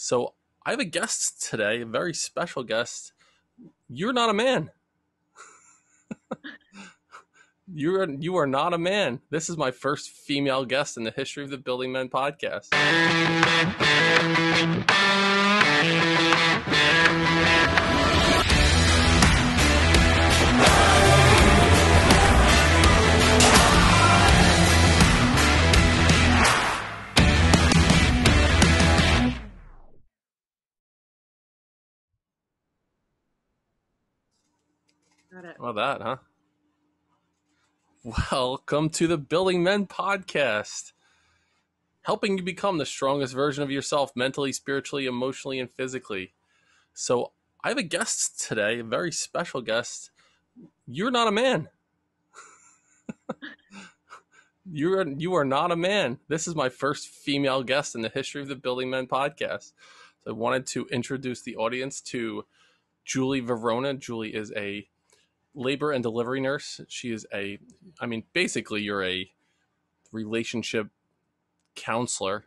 So I have a guest today, a very special guest. You're not a man. You are not a man. This is my first female guest in the history of the Building Men podcast. Got it. Well, that, huh? Welcome to the Building Men podcast, helping you become the strongest version of yourself mentally, spiritually, emotionally, and physically. So I have a guest today, a very special guest. You're not a man. You are not a man. This is my first female guest in the history of the Building Men podcast. So I wanted to introduce the audience to Julie Verona. Julie is a labor and delivery nurse. She is basically you're a relationship counselor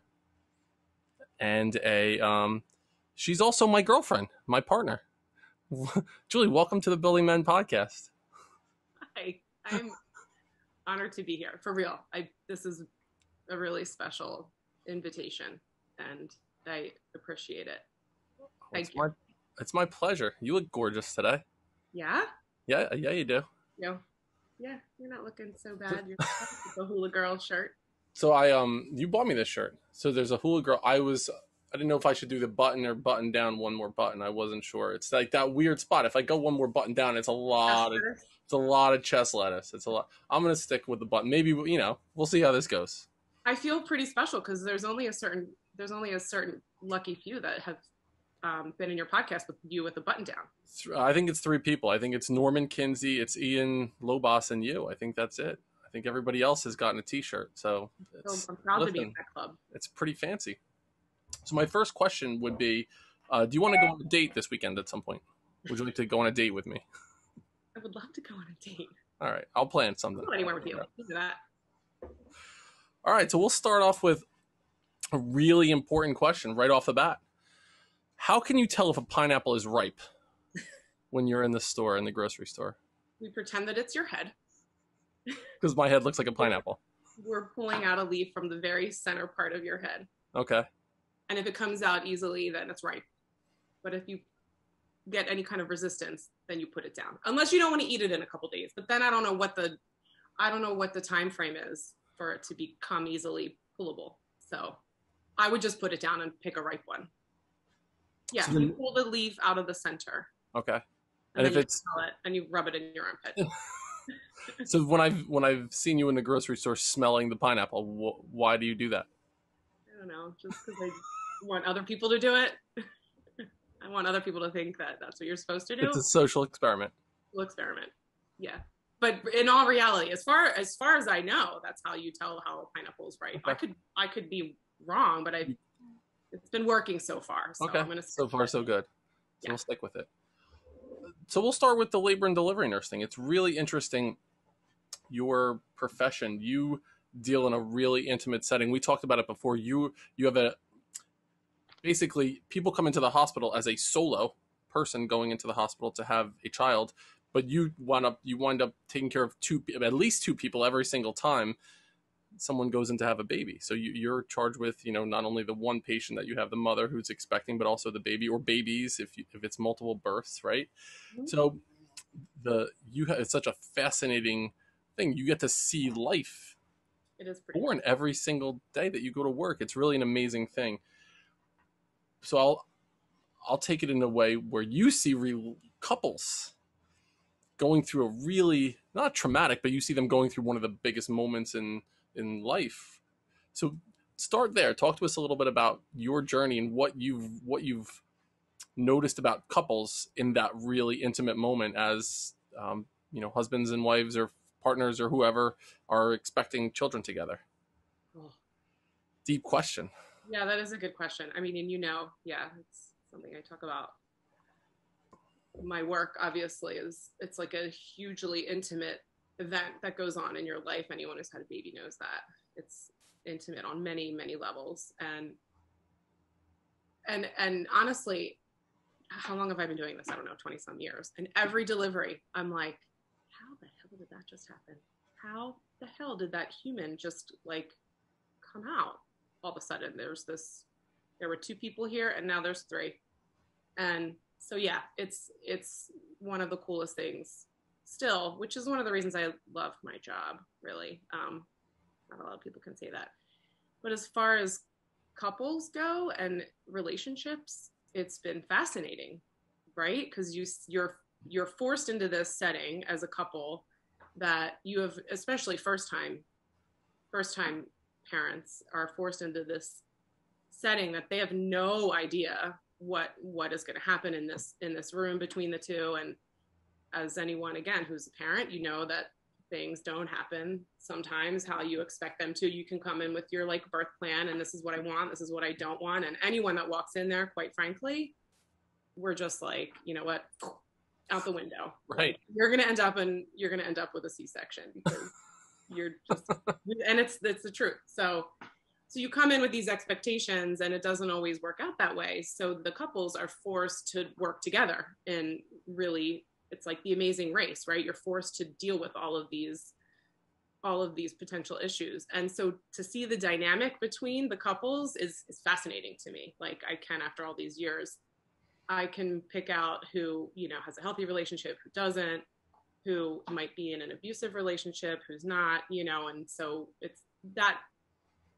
and she's also my girlfriend, my partner. Julie, welcome to the Building Men podcast. Hi, I'm honored to be here. For real. This is a really special invitation and I appreciate it. Thank you. It's my pleasure. You look gorgeous today. Yeah? Yeah, you do. No. Yeah, you're not looking so bad. You're the hula girl shirt. So you bought me this shirt. So there's a hula girl. I didn't know if I should do the button or button down one more button. I wasn't sure. It's like that weird spot. If I go one more button down, it's a lot of chest lettuce. It's a lot. I'm gonna stick with the button. Maybe we'll see how this goes. I feel pretty special because there's only a certain lucky few that have been in your podcast with you with the button down. I think it's 3 people. I think it's Norman Kinsey, it's Ian Lobos, and you. I think that's it. I think everybody else has gotten a T-shirt. So I'm proud to be in that club. It's pretty fancy. So my first question would be, do you want to go on a date this weekend at some point? Would you like to go on a date with me? I would love to go on a date. All right, I'll plan something. I'll go anywhere with you. We'll do that. All right, so we'll start off with a really important question right off the bat. How can you tell if a pineapple is ripe when you're in the grocery store? We pretend that it's your head. Because my head looks like a pineapple. We're pulling out a leaf from the very center part of your head. Okay. And if it comes out easily, then it's ripe. But if you get any kind of resistance, then you put it down. Unless you don't want to eat it in a couple days. But then I don't know what the time frame is for it to become easily pullable. So I would just put it down and pick a ripe one. Yeah, so you pull the leaf out of the center. Okay. And then you smell it and you rub it in your armpit. So when I've seen you in the grocery store smelling the pineapple, why do you do that? I don't know, just because I want other people to do it. I want other people to think that that's what you're supposed to do. It's a social experiment. Experiment, yeah. But in all reality, as far as I know, that's how you tell how a pineapple is ripe. Okay. I could be wrong, but it's been working so far. So okay. I'm gonna so far, so good. So yeah. We'll stick with it. So we'll start with the labor and delivery nurse thing. It's really interesting. Your profession, you deal in a really intimate setting. We talked about it before. You have basically people come into the hospital as a solo person going into the hospital to have a child, but you wind up taking care of at least 2 people every single time someone goes in to have a baby. So you're charged with, not only the one patient that you have, the mother who's expecting, but also the baby or babies if it's multiple births, right? Mm-hmm. So it's such a fascinating thing. You get to see life. It is pretty born every single day that you go to work. It's really an amazing thing. So I'll take it in a way where you see couples going through a really, not traumatic, but you see them going through one of the biggest moments in life. So start there. Talk to us a little bit about your journey and what you've noticed about couples in that really intimate moment as husbands and wives or partners or whoever are expecting children together. Oh. Deep question. Yeah, that is a good question. I mean, and it's something I talk about. My work obviously it's like a hugely intimate event that goes on in your life. Anyone who's had a baby knows that. It's intimate on many, many levels. And And honestly, how long have I been doing this? I don't know, 20 some years. And every delivery, I'm like, how the hell did that just happen? How the hell did that human just like come out all of a sudden? There were two people here and now there's three. And so, yeah, it's one of the coolest things still, which is one of the reasons I love my job, really. Not a lot of people can say that. But as far as couples go and relationships, it's been fascinating, right? Because you're forced into this setting as a couple that you have, especially first time parents are forced into this setting that they have no idea what is going to happen in this room between the two. And as anyone, again, who's a parent, you know that things don't happen sometimes how you expect them to. You can come in with your like birth plan and this is what I want, this is what I don't want. And anyone that walks in there, quite frankly, we're just like, you know what, out the window. Right. You're going to end up with a C-section because you're just, and it's the truth. So you come in with these expectations and it doesn't always work out that way. So the couples are forced to work together, and really it's like the Amazing Race, right? You're forced to deal with all of these potential issues. And so to see the dynamic between the couples is fascinating to me. Like I can, after all these years, I can pick out who, you know, has a healthy relationship, who doesn't, who might be in an abusive relationship, who's not, you know. And so it's that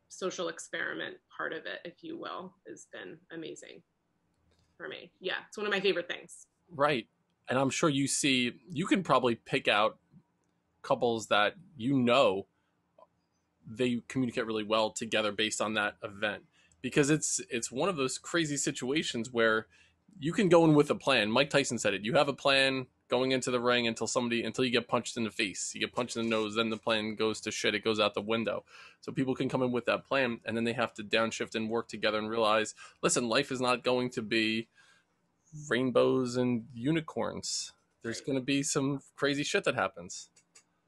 social experiment part of it, if you will, has been amazing for me. Yeah, it's one of my favorite things. Right. And I'm sure you can probably pick out couples that you know they communicate really well together based on that event, because it's one of those crazy situations where you can go in with a plan. Mike Tyson said it. You have a plan going into the ring until you get punched in the face, you get punched in the nose, then the plan goes to shit. It goes out the window. So people can come in with that plan and then they have to downshift and work together and realize, listen, life is not going to be rainbows and unicorns. There's going to be some crazy shit that happens.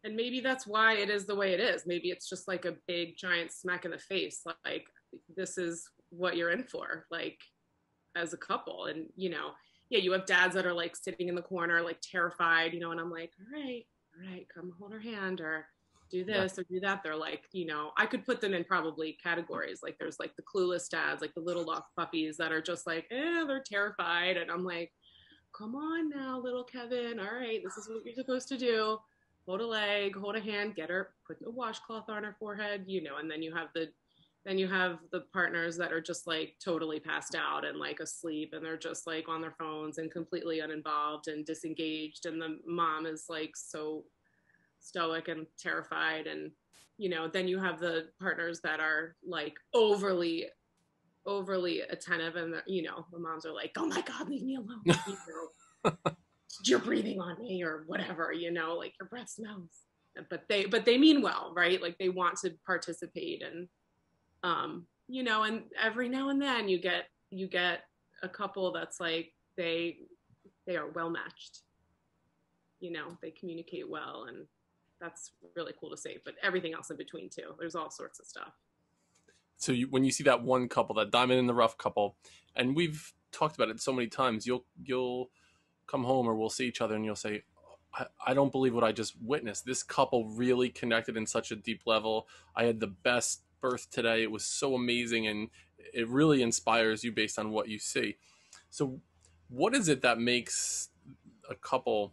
And maybe that's why it is the way it is. Maybe it's just like a big giant smack in the face. Like, this is what you're in for, like, as a couple. And, you know, yeah, you have dads that are like sitting in the corner, like terrified, you know, and I'm like, all right, come hold her hand or do this or do that. They're like, you know, I could put them in probably categories. Like there's like the clueless dads, like the little lost puppies that are just like, they're terrified. And I'm like, come on now, little Kevin. All right, this is what you're supposed to do. Hold a leg, hold a hand, get her, put a washcloth on her forehead, you know. And then you have the partners that are just like totally passed out and like asleep, and they're just like on their phones and completely uninvolved and disengaged. And the mom is like so stoic and terrified. And, you know, then you have the partners that are like overly attentive, and you know, the moms are like, oh my God, leave me alone. You know, you're breathing on me or whatever, you know, like your breath smells. But they mean well, right? Like they want to participate. And you know, and every now and then you get a couple that's like they are well matched, you know, they communicate well, and that's really cool to see. But everything else in between too, there's all sorts of stuff. So when you see that one couple, that diamond in the rough couple, and we've talked about it so many times, you'll come home or we'll see each other and you'll say, I don't believe what I just witnessed. This couple really connected in such a deep level. I had the best birth today. It was so amazing, and it really inspires you based on what you see. So what is it that makes a couple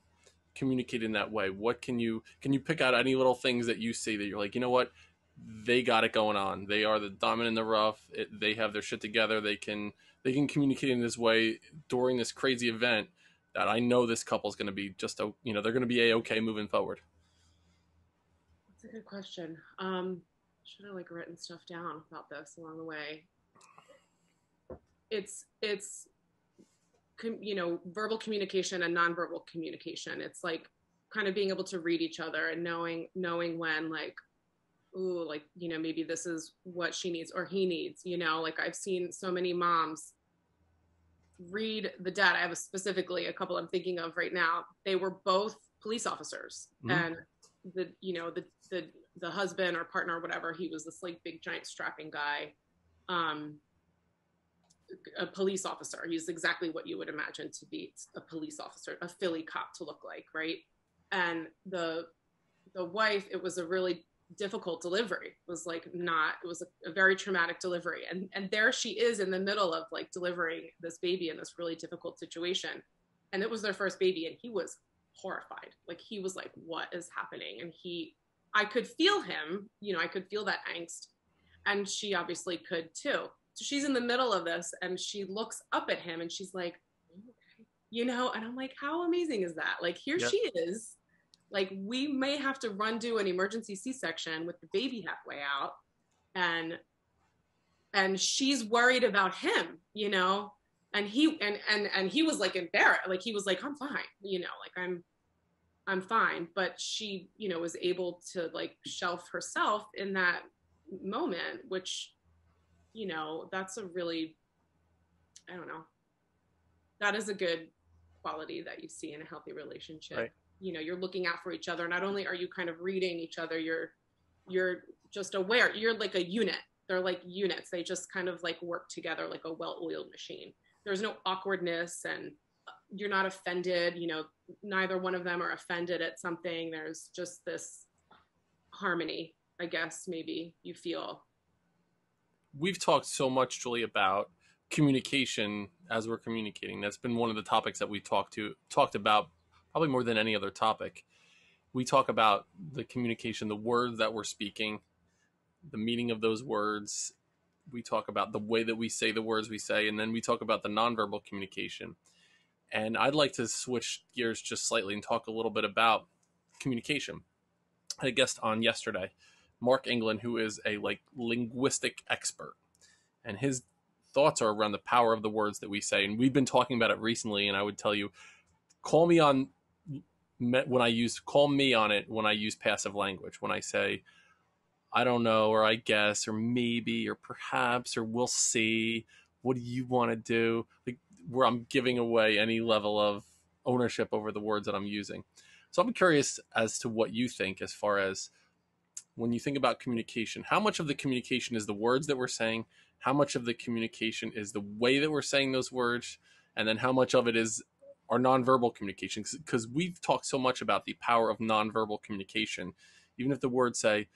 communicate in that way? What can you pick out any little things that you see that you're like, you know what, they got it going on. They are the diamond in the rough. They have their shit together. They can communicate in this way during this crazy event that I know this couple is going to be just they're going to be a-okay moving forward. That's a good question. Should have like written stuff down about this along the way. It's you know, verbal communication and nonverbal communication. It's like kind of being able to read each other and knowing when like, ooh, like, you know, maybe this is what she needs or he needs, you know. Like I've seen so many moms read the dad. I have specifically a couple I'm thinking of right now. They were both police officers. And the, you know, the husband or partner or whatever, he was this like big giant strapping guy. a police officer. He's exactly what you would imagine to be a police officer, a Philly cop to look like, right? And the wife, it was a really difficult delivery. It was like not, it was a very traumatic delivery. And there she is in the middle of like delivering this baby in this really difficult situation. And it was their first baby, and he was horrified. Like he was like, what is happening? And I could feel him, I could feel that angst. And she obviously could too. So she's in the middle of this and she looks up at him and she's like, okay, and I'm like, how amazing is that? Like here she is. Like we may have to do an emergency C-section with the baby halfway out. And she's worried about him, and he was like embarrassed. Like he was like, I'm fine, like I'm fine. But she, was able to like shelf herself in that moment, which, that's a really, I don't know, that is a good quality that you see in a healthy relationship. Right. You're looking out for each other. Not only are you kind of reading each other, you're just aware. You're like a unit. They're like units. They just kind of like work together like a well-oiled machine. There's no awkwardness and you're not offended. Neither one of them are offended at something. There's just this harmony, I guess, maybe you feel. We've talked so much, Julie, about communication as we're communicating. That's been one of the topics that we talked about probably more than any other topic. We talk about the communication, the words that we're speaking, the meaning of those words. We talk about the way that we say the words we say, and then we talk about the nonverbal communication. And I'd like to switch gears just slightly and talk a little bit about communication. I had a guest on yesterday, Mark England, who is a linguistic expert, and his thoughts are around the power of the words that we say. And we've been talking about it recently. And I would tell you, call me on it when I use passive language. When I say, I don't know, or I guess, or maybe, or perhaps, or we'll see. What do you want to do? Like where I'm giving away any level of ownership over the words that I'm using. So I'm curious as to what you think as far as when you think about communication, how much of the communication is the words that we're saying? How much of the communication is the way that we're saying those words? And then how much of it is our nonverbal communication? Because we've talked so much about the power of nonverbal communication. Even if the words say,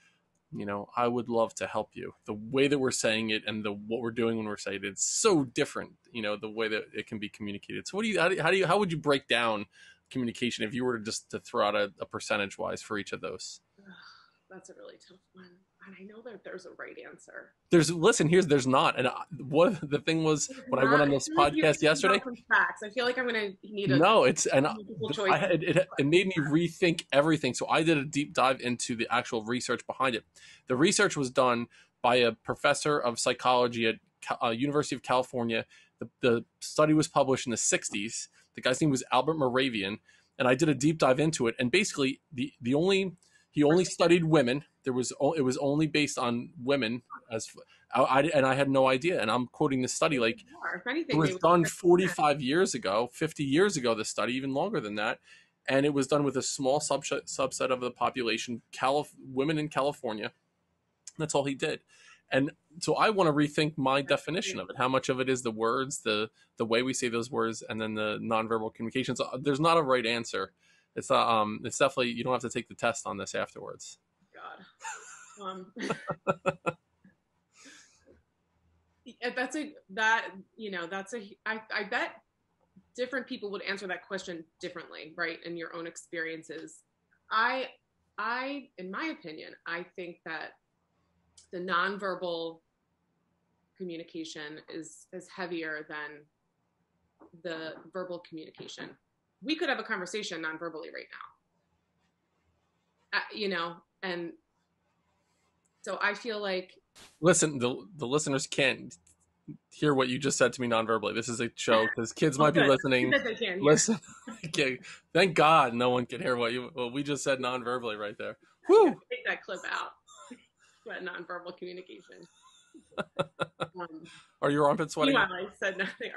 I would love to help you, the way that we're saying it and what we're doing when we're saying it, it's so different, the way that it can be communicated. So how would you break down communication if you were to throw out a percentage wise for each of those? That's a really tough one. And I know that there's a right answer. There's not. And what the thing was when I went on this podcast yesterday. Facts. I feel like I'm going to need it made me rethink everything. So I did a deep dive into the actual research behind it. The research was done by a professor of psychology at University of California. The study was published in the 60s. The guy's name was Albert Moravian. And I did a deep dive into it. And basically he only studied women. It was only based on women I had no idea. And I'm quoting this study like it was done 45 years ago, 50 years ago, the study, even longer than that. And it was done with a small subset of the population, women in California. That's all he did. And so I want to rethink my definition of it. How much of it is the words, the way we say those words, and then the nonverbal communications. There's not a right answer. It's definitely, you don't have to take the test on this afterwards. God. I bet different people would answer that question differently, right? In your own experiences. In my opinion, I think that the nonverbal communication is heavier than the verbal communication. We could have a conversation non-verbally right now, and so I feel like, listen, the listeners can't hear what you just said to me non-verbally. This is a show because kids might be listening. Listen, okay. Thank God no one can hear what we just said non-verbally right there. Woo! Take that clip out. But non-verbal communication. Are your armpits sweating? Meanwhile, I said nothing.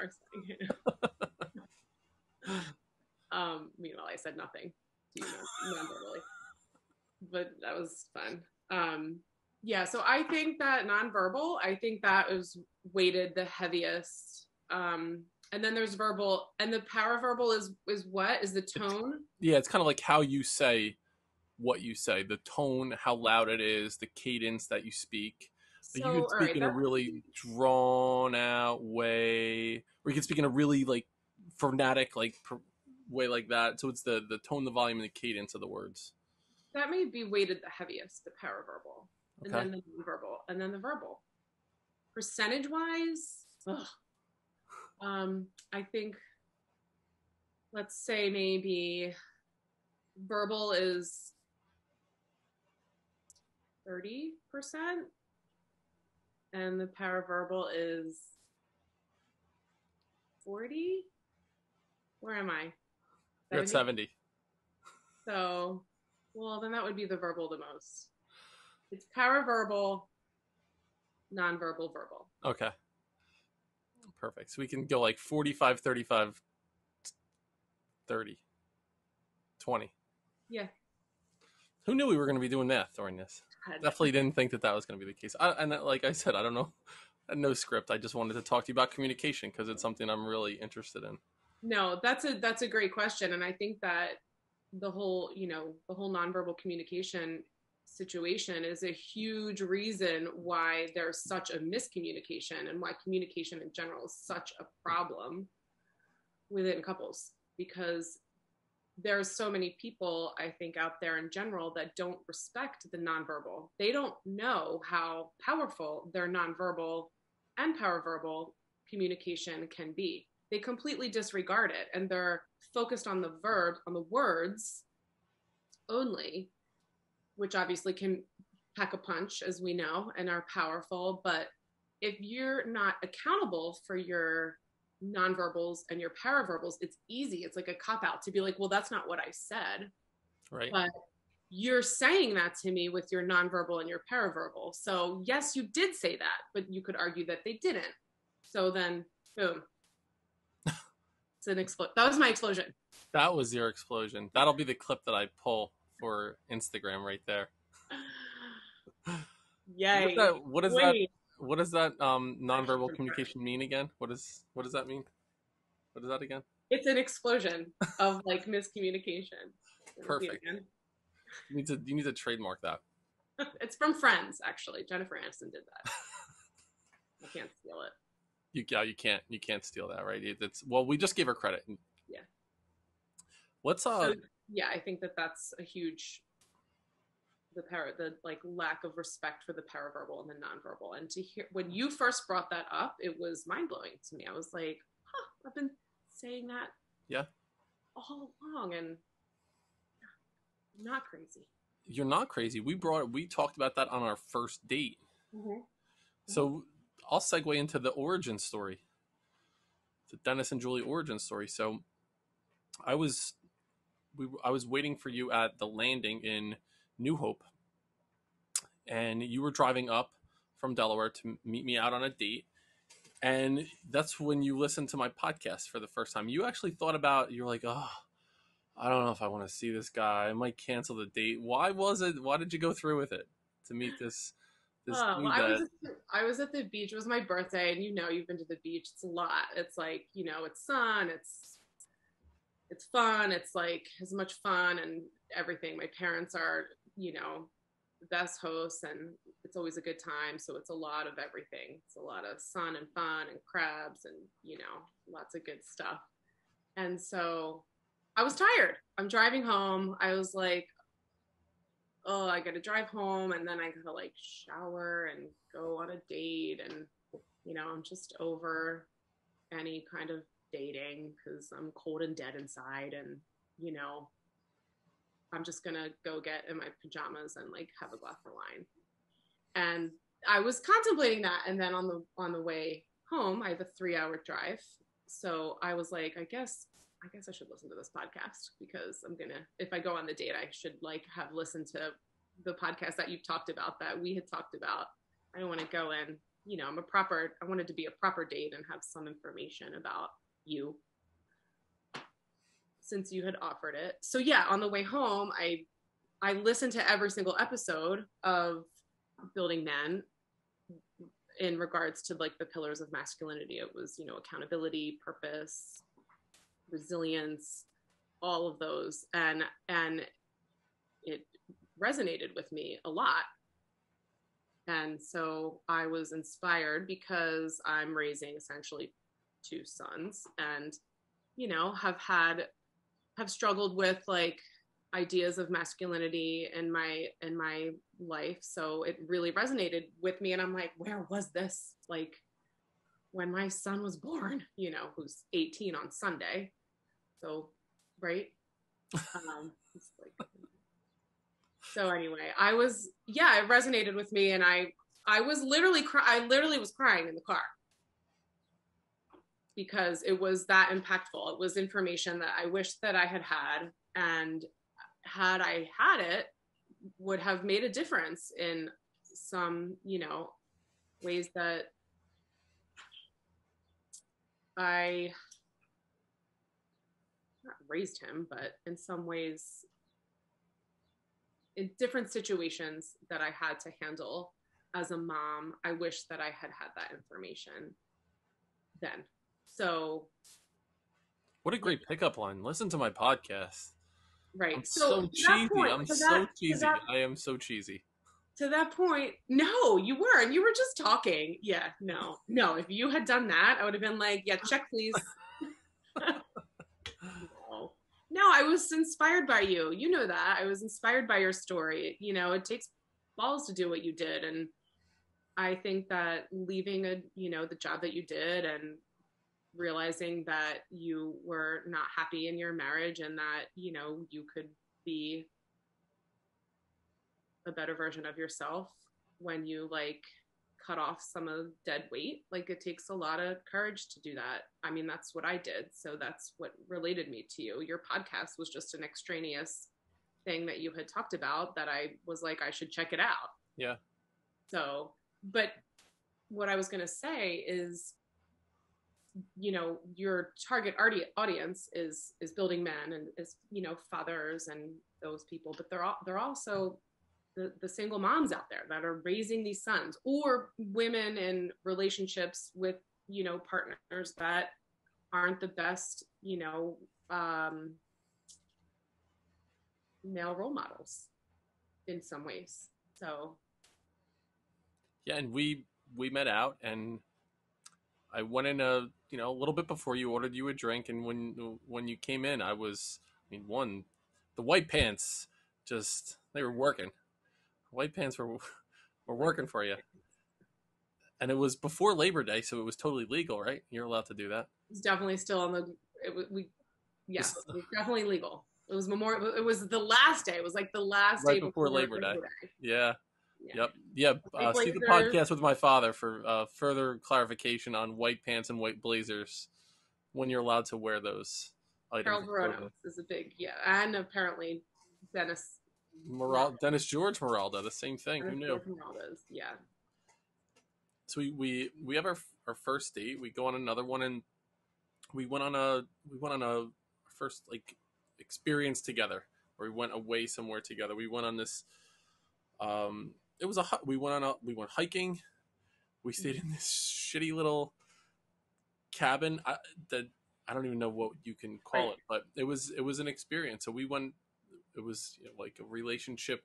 Meanwhile, I said nothing to you non-verbally. But that was fun. So I think that nonverbal, I think that was weighted the heaviest And then there's verbal, and the paraverbal is what is the tone? Yeah, it's kind of like how you say what you say, the tone, how loud it is, the cadence that you speak. Like you So could all speak right, in a that's really drawn out way, or you can speak in a really like frenetic way like that. So it's the tone, the volume, and the cadence of the words. that may be weighted the heaviest, the paraverbal, and Okay. then the verbal, and then the verbal. Percentage wise, I think let's say maybe verbal is 30%, and the paraverbal is 40. Where am I? You're at 70. 70. So, well, then that would be the verbal the most. It's paraverbal, nonverbal, verbal. Okay. Perfect. So we can go like 45, 35, 30, 20. Yeah. Who knew we were going to be doing math during this? Definitely didn't think that was going to be the case. And like I said, I don't know. No script. I just wanted to talk to you about communication because it's something I'm really interested in. No, that's a great question, and I think that the whole nonverbal communication situation is a huge reason why there's such a miscommunication and why communication in general is such a problem within couples, because there's so many people I think out there in general that don't respect the nonverbal. They don't know how powerful their nonverbal and paraverbal communication can be. They completely disregard it and they're focused on the verb, on the words only, which obviously can pack a punch, as we know, and are powerful. But if you're not accountable for your nonverbals and your paraverbals, it's easy. It's like a cop out to be like, well, that's not what I said. Right. But you're saying that to me with your nonverbal and your paraverbal. So yes, you did say that, but you could argue that they didn't. So then, boom. It's an explosion. That was my explosion. That was your explosion. That'll be the clip that I pull for Instagram right there. Yay. What is that? What does that nonverbal communication mean again? What does that mean? What is that again? It's an explosion of like miscommunication. Perfect. You need to trademark that. It's from Friends, actually. Jennifer Aniston did that. I can't steal it. You can't steal that, right? Well, we just gave her credit. Yeah. So, yeah, I think that's a huge the like lack of respect for the paraverbal and the nonverbal. And to hear when you first brought that up, it was mind blowing to me. I was like, I've been saying that all along, and I'm not crazy. You're not crazy. We talked about that on our first date. Mm-hmm. So I'll segue into the origin story, the Dennis and Julie origin story. So I was waiting for you at the landing in New Hope, and you were driving up from Delaware to meet me out on a date. And that's when you listened to my podcast for the first time. You actually thought about, you're like, oh, I don't know if I want to see this guy. I might cancel the date. Why did you go through with it to meet this dude I was at the beach. It was my birthday, and you've been to the beach. It's a lot. It's like, it's sun, it's fun, it's like as much fun and everything. My parents are, the best hosts, and it's always a good time. So it's a lot of everything. It's a lot of sun and fun and crabs and, lots of good stuff. And so I was tired. I'm driving home. I was like, oh, I got to drive home, and then I got to like shower and go on a date. And, I'm just over any kind of dating because I'm cold and dead inside. And, I'm just going to go get in my pajamas and like have a glass of wine. And I was contemplating that. And then on the way home, I have a 3-hour drive. So I was like, I guess I should listen to this podcast, because if I go on the date, I should like have listened to the podcast that you've talked about, that we had talked about. I don't want to go in, I wanted to be a proper date and have some information about you, since you had offered it. So yeah, on the way home, I listened to every single episode of Building Men, in regards to like the pillars of masculinity. It was, accountability, purpose, resilience, all of those. And it resonated with me a lot. And so I was inspired because I'm raising essentially two sons and, have struggled with like ideas of masculinity in my life. So it really resonated with me. And I'm like, where was this? Like when my son was born, who's 18 on Sunday. So, right. It's like, so anyway, it resonated with me. And I was literally, I literally was crying in the car because it was that impactful. It was information that I wish that I had had, and had I had it, would have made a difference in some, ways that I not raised him, but in some ways, in different situations that I had to handle as a mom, I wish that I had had that information then. So, what a great pickup line. Listen to my podcast. Right. I'm so cheesy. I am so cheesy. To that point, no, you weren't. You were just talking. Yeah, no. If you had done that, I would have been like, yeah, check please. No, I was inspired by you. You know that. I was inspired by your story. It takes balls to do what you did. And I think that leaving the job that you did and realizing that you were not happy in your marriage and that, you could be a better version of yourself when you like cut off some of the dead weight. Like it takes a lot of courage to do that. I mean, that's what I did. So that's what related me to you. Your podcast was just an extraneous thing that you had talked about that I was like, I should check it out. Yeah. So, but what I was going to say is, your target audience is building men and is, fathers and those people, but they're also the single moms out there that are raising these sons, or women in relationships with, partners that aren't the best, male role models in some ways. So. Yeah. And we met out, and I went in a little bit before you, ordered you a drink. And when you came in, the white pants, they were working. White pants were working for you. And it was before Labor Day, so it was totally legal, right? You're allowed to do that. It's definitely still on the. It was definitely legal. It was Memorial. It was the last day. It was like the last right day before Labor Day. Yeah. Yep. Yeah. See the podcast with my father for further clarification on white pants and white blazers when you're allowed to wear those items. Julie Verona is a big, and apparently Dennis George Meralda, the same thing. Who knew? Yeah. So we have our first date. We go on another one, and we went on a first like experience together, where we went away somewhere together. We went on this. We went hiking. We stayed in this shitty little cabin that I don't even know what you can call it, but it was an experience. So we went. It was like a relationship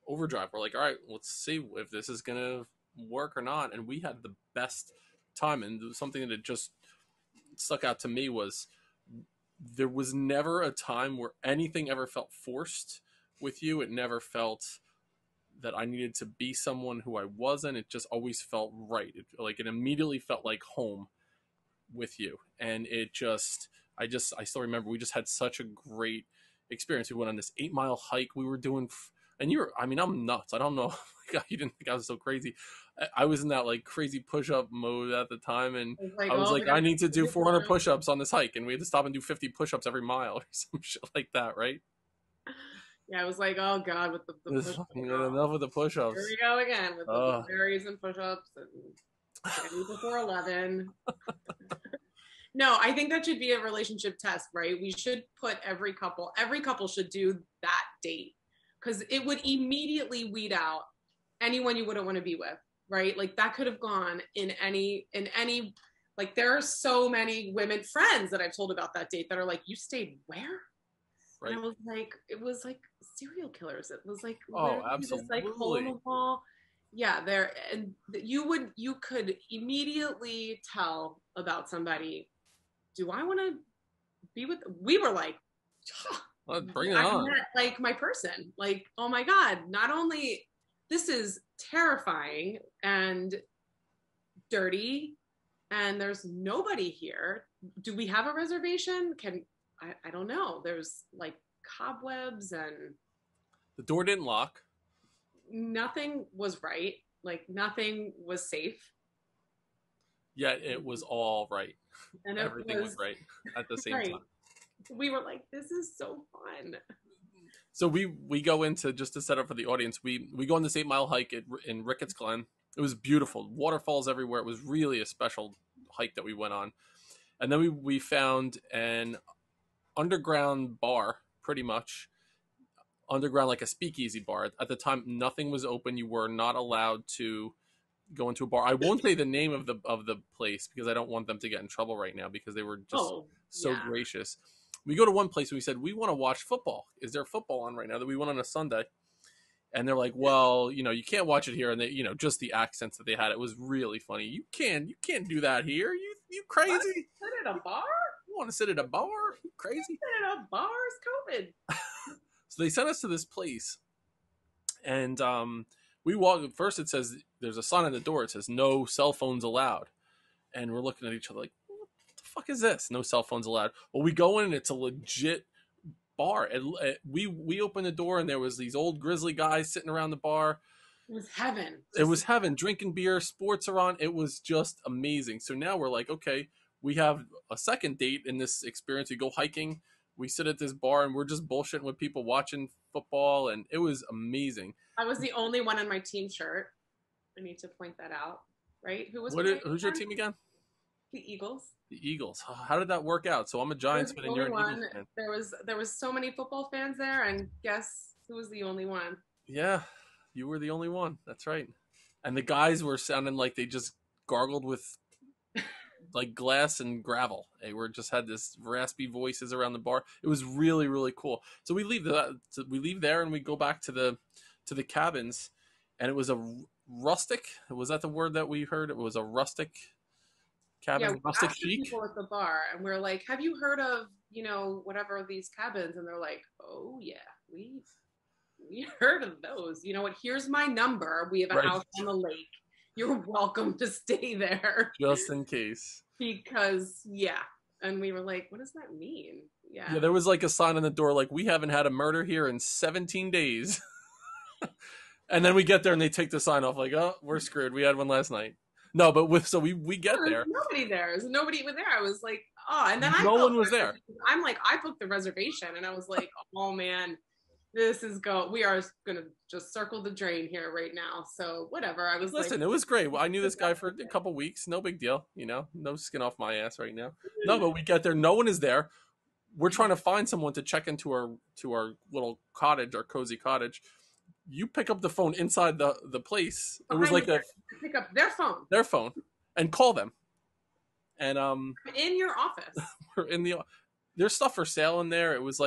overdrive. We're like, all right, let's see if this is gonna work or not. And we had the best time. And something that just stuck out to me was there was never a time where anything ever felt forced with you. It never felt that I needed to be someone who I wasn't. It just always felt right. It immediately felt like home with you. And I still remember we just had such a great experience. We went on this 8-mile hike we were doing, and I'm nuts. I don't know. You didn't think I was so crazy. I was in that like crazy push-up mode at the time, and I was like, I need to do 400 push-ups on this hike, and we had to stop and do 50 push-ups every mile or some shit like that, right? Yeah, I was like, oh god, with the push-ups. Enough with the push-ups. Here we go again with the berries and push-ups and before 11. No, I think that should be a relationship test, right? We should put every couple should do that date, because it would immediately weed out anyone you wouldn't want to be with. right? Like that could have gone in any, like there are so many women friends that I've told about that date that are like, you stayed where? And Right. I was like, it was like serial killers. It was like Oh, literally this like hole in absolutely. the wall. Yeah, there, and you could immediately tell about somebody. Do I want to be with? We were like, Bring it I've on. met like my person. Like, oh my God, not only this is terrifying and dirty and there's nobody here. Do we have a reservation? I don't know. There's like cobwebs and The door didn't lock. nothing was right. Like nothing was safe. Yet it was all right. And it Everything went was right at the same right. time. We were like, this is so fun. So we go into, just to set up for the audience. We go on this 8 mile hike in Ricketts Glen. It was beautiful, waterfalls everywhere. It was really a special hike that we went on. And then we found an underground bar, pretty much underground, like a speakeasy bar. At the time, nothing was open. You were not allowed to go into a bar. I won't say the name of the place because I don't want them to get in trouble right now, because they were just Oh, so yeah. gracious. We go to one place and we said, we want to watch football. Is there football on right now? That we went on a Sunday. And they're like, well, you can't watch it here. And they, just the accents that they had, it was really funny. You can't do that here. You What? crazy? Sit at a bar? You want to sit at a bar? You crazy? Sit at a bar is COVID. So they sent us to this place, and we walk. First, it says there's a sign on the door. It says no cell phones allowed, and we're looking at each other like, what the fuck is this? No cell phones allowed. Well, we go in and it's a legit bar. And we opened the door and there was these old grizzly guys sitting around the bar. It was heaven. It was heaven. Drinking beer, sports are on. It was just amazing. So now we're like, okay, we have a second date in this experience. We go hiking. We sit at this bar and we're just bullshitting with people watching football, and it was amazing. I was the only one in my team shirt. I need to point that out, right? Who's your team again? The Eagles. The Eagles. How did that work out? So I'm a Giants fan and you're an Eagles fan. There was so many football fans there, and guess who was the only one? Yeah, you were the only one. That's right. And the guys were sounding like they just gargled with like glass and gravel. They were just had this raspy voices around the bar. It was really, really cool. So we leave there and we go back to the cabins, and it was a rustic. Was that the word that we heard? It was a rustic cabin, Yeah, we rustic asked the chic. people at the bar, and we're like, "Have you heard of whatever of these cabins?" And they're like, "Oh yeah, we heard of those. You know what? Here's my number. We have a Right. house on the lake. You're welcome to stay there." Just in case. Because yeah, and we were like, "What does that mean?" Yeah, there was like a sign on the door like, we haven't had a murder here in 17 days. And then we get there and they take the sign off like, oh, we're screwed. We had one last night. No, but we get there. Nobody there. There's nobody even there. I was like, oh, and then No one was there. I'm like, I booked the reservation, and I was like, oh man, we are gonna just circle the drain here right now. So whatever. I was Listen, like, it was great. I knew this guy for a couple weeks. No big deal. No skin off my ass right now. No, but we get there. No one is there. We're trying to find someone to check into our little cottage, our cozy cottage. You pick up the phone inside the place. It was like pick up their phone and call them. And in your office. we're in there's stuff for sale in there. It was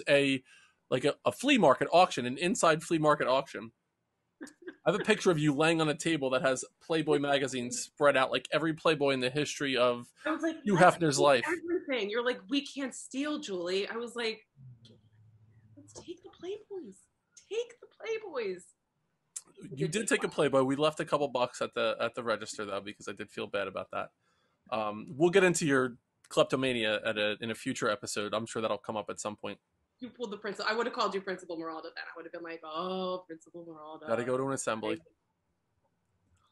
a flea market auction, an inside flea market auction. I have a picture of you laying on a table that has Playboy magazines spread out, like every Playboy in the history of I was like, Hugh Hefner's life. Everything. You're like, we can't steal, Julie. I was like, let's take the Playboys. Take the Playboys. You did take a Playboy. We left a couple bucks at the register though, because I did feel bad about that. We'll get into your kleptomania in a future episode. I'm sure that'll come up at some point. You pulled the principal. I would have called you Principal Meralda then. I would have been like, oh, Principal Meralda. Got to go to an assembly.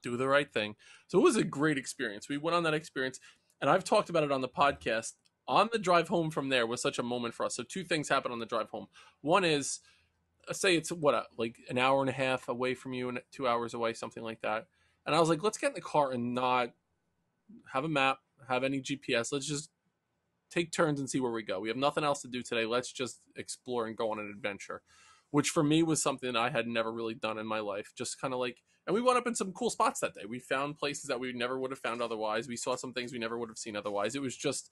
Do the right thing. So it was a great experience. We went on that experience, and I've talked about it on the podcast. On the drive home from there was such a moment for us. So two things happened on the drive home. One is, say it's like an hour and a half away from you and 2 hours away, something like that. And I was like, let's get in the car and not have a map, have any GPS. Let's just take turns and see where we go. We have nothing else to do today. Let's just explore and go on an adventure. which for me was something I had never really done in my life. Just kind of like, and we went up in some cool spots that day. We found places that we never would have found otherwise. We saw some things we never would have seen otherwise. It was just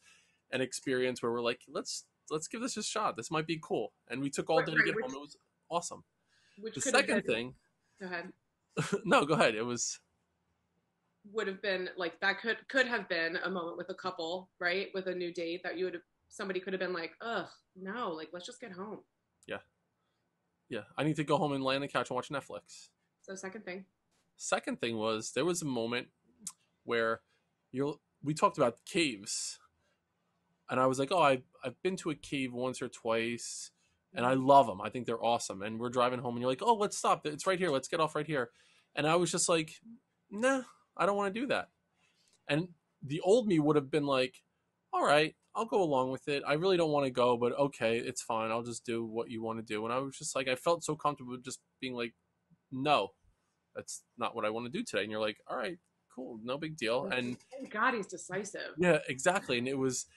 an experience where we're like, let's give this a shot. This might be cool. And we took all day to Right, get home. It was awesome. which The could have second been, thing, go ahead, no, go ahead. It was would have been like that could have been a moment with a couple, right? With a new date that you would have, somebody could have been like, ugh, no, like let's just get home. yeah, yeah. I need to go home and lay on the couch and watch Netflix. So second thing. Second thing was there was a moment where we talked about caves, and I was like, oh, I've been to a cave once or twice, and I love them. I think they're awesome. And we're driving home, and you're like, oh, let's stop. It's right here. Let's get off right here. And I was just like, nah, I don't want to do that. And the old me would have been like, all right, I'll go along with it. I really don't want to go, but okay, it's fine. I'll just do what you want to do. And I was just like, I felt so comfortable just being like, no, that's not what I want to do today. And you're like, all right, cool, no big deal. And Thank God he's decisive. yeah, exactly. And it was,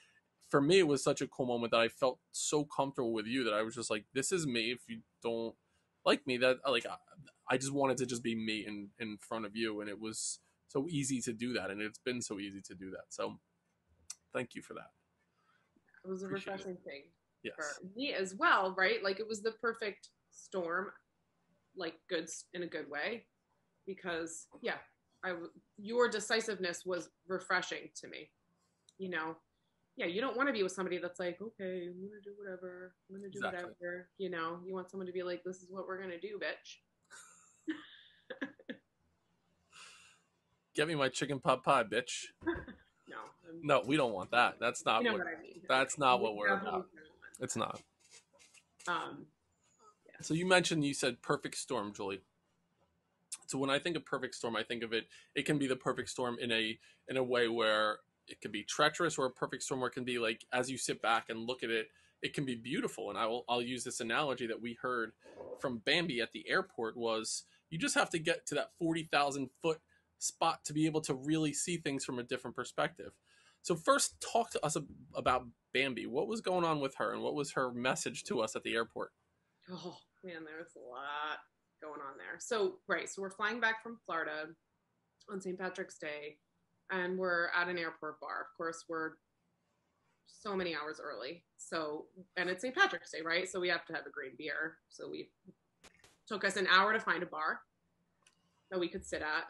for me, it was such a cool moment that I felt so comfortable with you that I was just like, this is me. If you don't like me, that like, I just wanted to just be me in front of you. And it was so easy to do that. And it's been so easy to do that. So thank you for that. It was a Appreciate refreshing thing Yes. for me as well, right? Like it was the perfect storm, like good in a good way, because yeah, your decisiveness was refreshing to me. You know, yeah, you don't want to be with somebody that's like, okay, I'm gonna do whatever, I'm gonna do Exactly. whatever. You know, you want someone to be like, this is what we're gonna do, bitch. Get me my chicken pot pie, bitch. No, No, we don't want that. That's not you know what. what I mean. That's not what we're about. It's not. Um, So you mentioned, you said perfect storm, Julie. So when I think of perfect storm, I think of it. It can be the perfect storm in a way where it can be treacherous, or a perfect storm where it can be like, as you sit back and look at it, it can be beautiful. And I'll use this analogy that we heard from Bambi at the airport was, you just have to get to that 40,000 foot spot to be able to really see things from a different perspective. So first, talk to us about Bambi. What was going on with her, and what was her message to us at the airport? oh man, there's a lot going on there. So right, so we're flying back from Florida on St. Patrick's Day, and we're at an airport bar. Of course, we're so many hours early. So, and it's St. Patrick's Day, right? So we have to have a green beer. So we took us an hour to find a bar that we could sit at.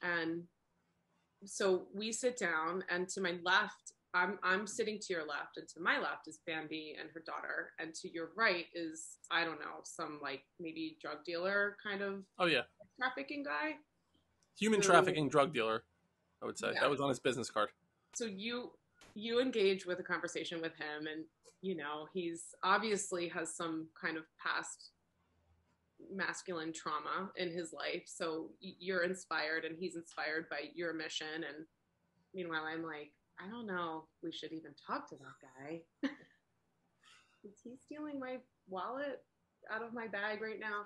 And so we sit down, and to my left, I'm sitting to your left, and to my left is Bambi and her daughter, and to your right is, I don't know, some like maybe drug dealer kind of Oh yeah, trafficking guy. human So, trafficking drug dealer, I would say. yeah. That was on his business card. So you engage with a conversation with him, and you know he's obviously has some kind of past masculine trauma in his life, so you're inspired and he's inspired by your mission. And meanwhile I'm like, I don't know if we should even talk to that guy. Is he stealing my wallet out of my bag right now?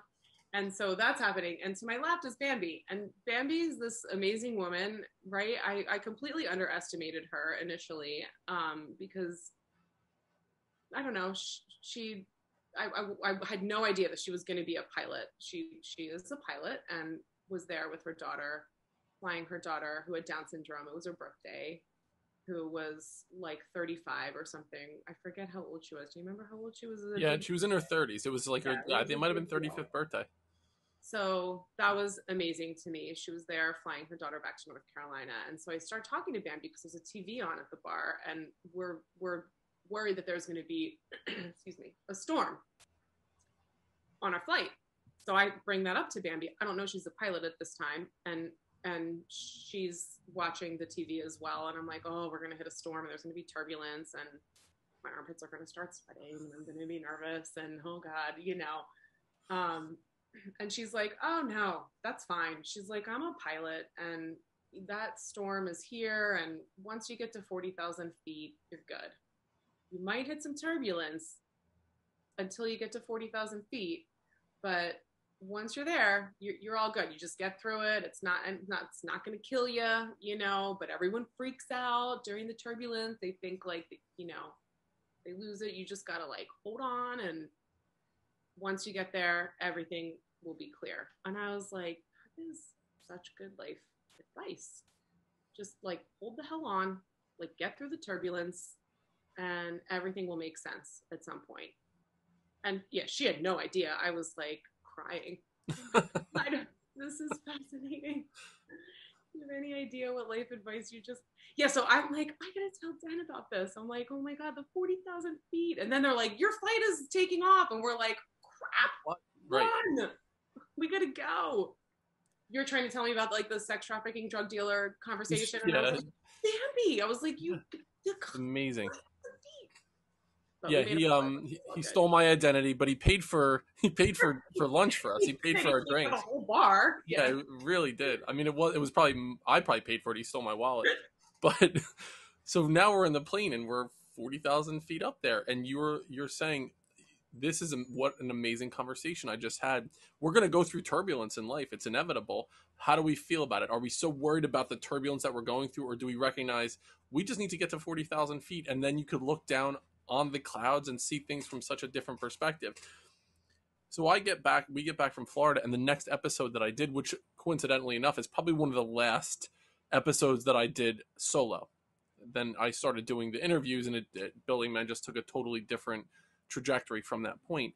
And so that's happening. And to my left is Bambi. And Bambi is this amazing woman, right? I completely underestimated her initially, because I don't know, I had no idea that she was going to be a pilot. She is a pilot and was there with her daughter, flying her daughter who had Down syndrome. It was her birthday, who was like 35 or something. I forget how old she was. Do you remember how old she was? Yeah, she was in her 30s. It was like her. Yeah, I think it might have been 35th birthday. So that was amazing to me. She was there flying her daughter back to North Carolina. And so I started talking to Bambi because there's a TV on at the bar, and we're worried that there's going to be, excuse me, a storm on our flight. So I bring that up to Bambi. I don't know she's a pilot at this time, and she's watching the TV as well. And I'm like, oh, we're going to hit a storm, and there's going to be turbulence, and my armpits are going to start sweating, and I'm going to be nervous, and oh God, you know. And she's like, oh no, that's fine. She's like, I'm a pilot, and that storm is here, and once you get to 40,000 feet, you're good. You might hit some turbulence until you get to 40,000 feet, but once you're there, you're all good. You just get through it. It's not going to kill you, you know, but everyone freaks out during the turbulence. They think like, you know, they lose it. You just got to like hold on. And once you get there, everything will be clear. And I was like, that is such good life advice. Just like hold the hell on, like get through the turbulence, and everything will make sense at some point. And yeah, she had no idea. I was like crying. This is fascinating. You have any idea what life advice you just yeah, so I'm like, I gotta tell Dan about this. I'm like, oh my god, the 40,000 feet. And then they're like, your flight is taking off. And we're like, crap, What? Right. run. We gotta go. You're trying to tell me about like the sex trafficking drug dealer conversation. And I was Yeah. like, Bambi. I was like, you Amazing. but Yeah, we made he stole my identity, but he paid for lunch for us. He paid for our drinks. The whole bar. Yeah, it really did. I mean, it was probably I probably paid for it. He stole my wallet, but so now we're in the plane and we're 40,000 feet up there, and you're saying this is what an amazing conversation I just had. We're going to go through turbulence in life. It's inevitable. How do we feel about it? Are we so worried about the turbulence that we're going through, or do we recognize we just need to get to 40,000 feet, and then you could look down on the clouds and see things from such a different perspective? So we get back from Florida, and the next episode that I did, which coincidentally enough is probably one of the last episodes that I did solo. Then I started doing the interviews, and Building Men just took a totally different trajectory from that point.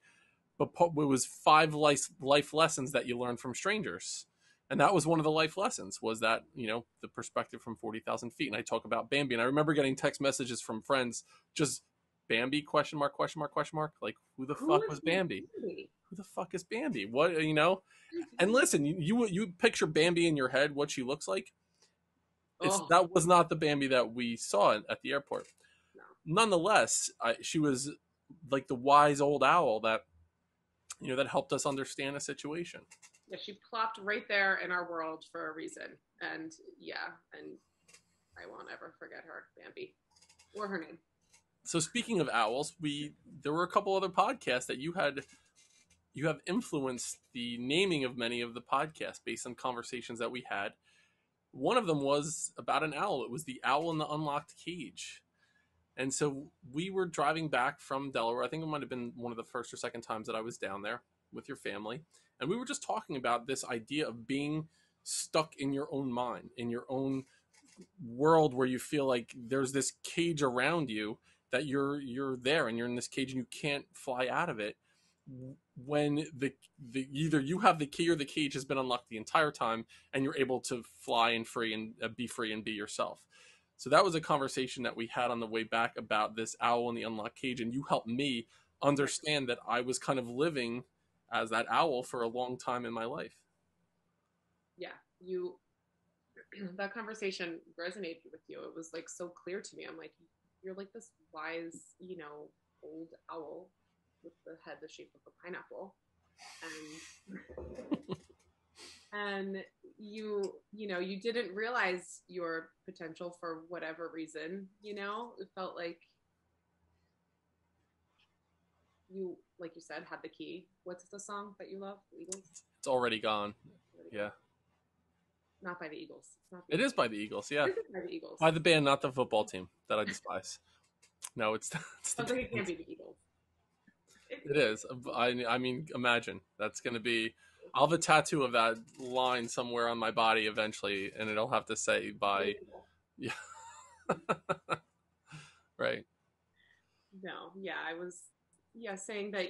But it was 5 life lessons that you learn from strangers, and that was one of the life lessons, was that, the perspective from 40,000 feet. And I talk about Bambi, and I remember getting text messages from friends, just Bambi, question mark, question mark, question mark, like, who the fuck was Bambi? Who the fuck is Bambi? What, And listen, you picture Bambi in your head, what she looks like. That was not the Bambi that we saw at the airport. No. Nonetheless, she was like the wise old owl that that helped us understand a situation. Yeah, she plopped right there in our world for a reason. And I won't ever forget her, Bambi, or her name. So speaking of owls, there were a couple other podcasts that you have influenced the naming of many of the podcasts based on conversations that we had. One of them was about an owl. It was The Owl in the Unlocked Cage. And so we were driving back from Delaware. I think it might have been one of the first or second times that I was down there with your family. And we were just talking about this idea of being stuck in your own mind, in your own world, where you feel like there's this cage around you, that you're there and you're in this cage and you can't fly out of it, when the either you have the key or the cage has been unlocked the entire time and you're able to fly and free and be free and be yourself. So that was a conversation that we had on the way back about this owl in the unlocked cage, and you helped me understand that I was kind of living as that owl for a long time in my life. Yeah, that conversation resonated with you. It was like so clear to me. I'm like, you're like this wise, old owl with the head the shape of a pineapple, and you didn't realize your potential for whatever reason. It felt like you, like you said, had the key. What's the song that you love, the Eagles? It's Already Gone. Yeah. Not by the Eagles. It is by the Eagles, yeah. It is by the Eagles. By the band, not the football team that I despise. No, it's the Sounds like it can't be the Eagles. It is. I mean, imagine. That's going to be... I'll have a tattoo of that line somewhere on my body eventually, and it'll have to say by... Yeah. Right. No, yeah, I was saying that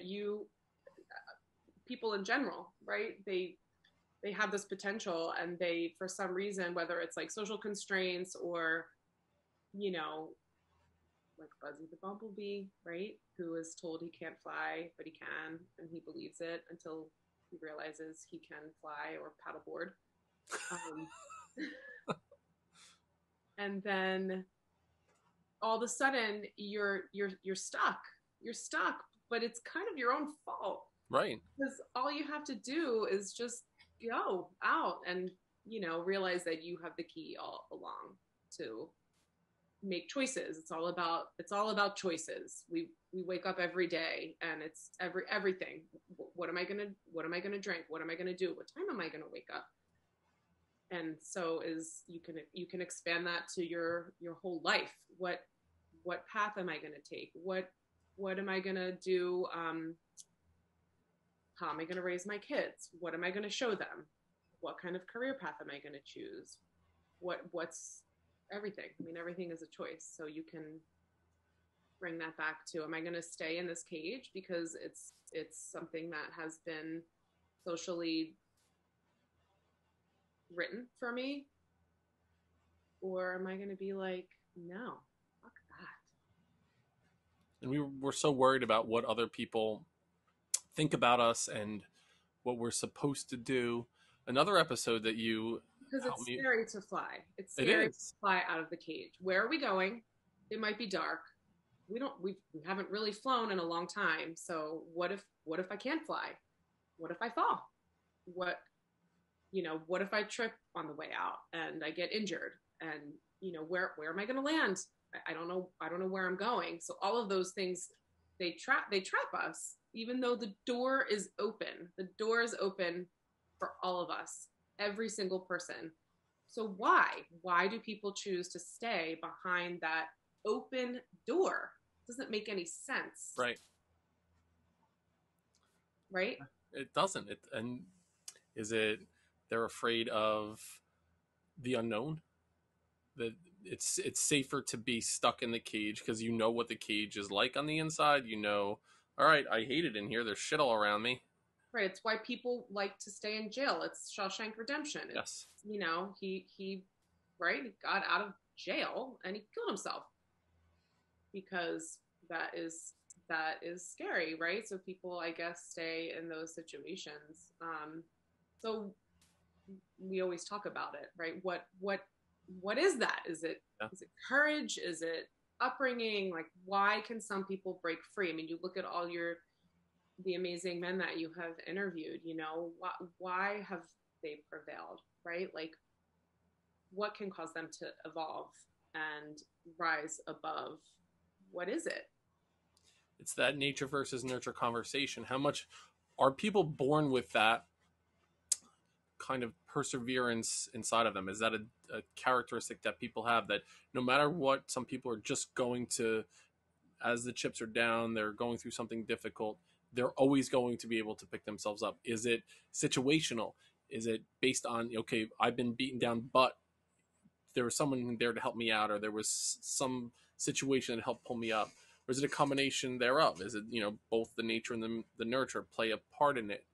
people in general, right? They have this potential, and they, for some reason, whether it's like social constraints or, like Buzzy the Bumblebee, right? Who is told he can't fly, but he can, and he believes it until he realizes he can fly or paddleboard. And then all of a sudden you're stuck. You're stuck, but it's kind of your own fault. Right. Because all you have to do is just go out and, realize that you have the key all along to make choices. It's all about choices. We wake up every day, and it's everything. What am I gonna drink? What am I gonna do? What time am I gonna wake up? And so you can expand that to your whole life. What path am I gonna take? What am I gonna do? How am I going to raise my kids? What am I going to show them? What kind of career path am I going to choose? What's everything? I mean, everything is a choice. So you can bring that back to, am I going to stay in this cage because it's something that has been socially written for me? Or am I going to be like, no, fuck that? And we're so worried about what other people think about us and what we're supposed to do. Another episode that you Because helped it's me. scary to fly. It's It scary to is. fly out of the cage. Where are we going? It might be dark. We haven't really flown in a long time. So what if I can't fly? What if I fall? What what if I trip on the way out and I get injured? And where am I going to land? I don't know. I don't know where I'm going. So all of those things, they trap us, even though the door is open. The door is open for all of us, every single person. So why do people choose to stay behind that open door? It doesn't make any sense, Right. right? It doesn't. And is it they're afraid of the unknown? That it's safer to be stuck in the cage because you know what the cage is like on the inside. All right, I hate it in here. There's shit all around me. Right. It's why people like to stay in jail. It's Shawshank Redemption. Yes. It's he right, he got out of jail and he killed himself because that is scary, right? So people, I guess, stay in those situations. So we always talk about it, right? What is that? Yeah. Is it courage? Is it upbringing? Like, why can some people break free? I mean, you look at all the amazing men that you have interviewed. Why have they prevailed, right? Like, what can cause them to evolve and rise above? What is it? It's that nature versus nurture conversation. How much are people born with that kind of perseverance inside of them? Is that a characteristic that people have, that no matter what, some people are just going to, as the chips are down, they're going through something difficult, they're always going to be able to pick themselves up? Is it situational? Is it based on, okay, I've been beaten down, but there was someone there to help me out, or there was some situation that helped pull me up? Or is it a combination thereof? Is it, both the nature and the nurture play a part in it?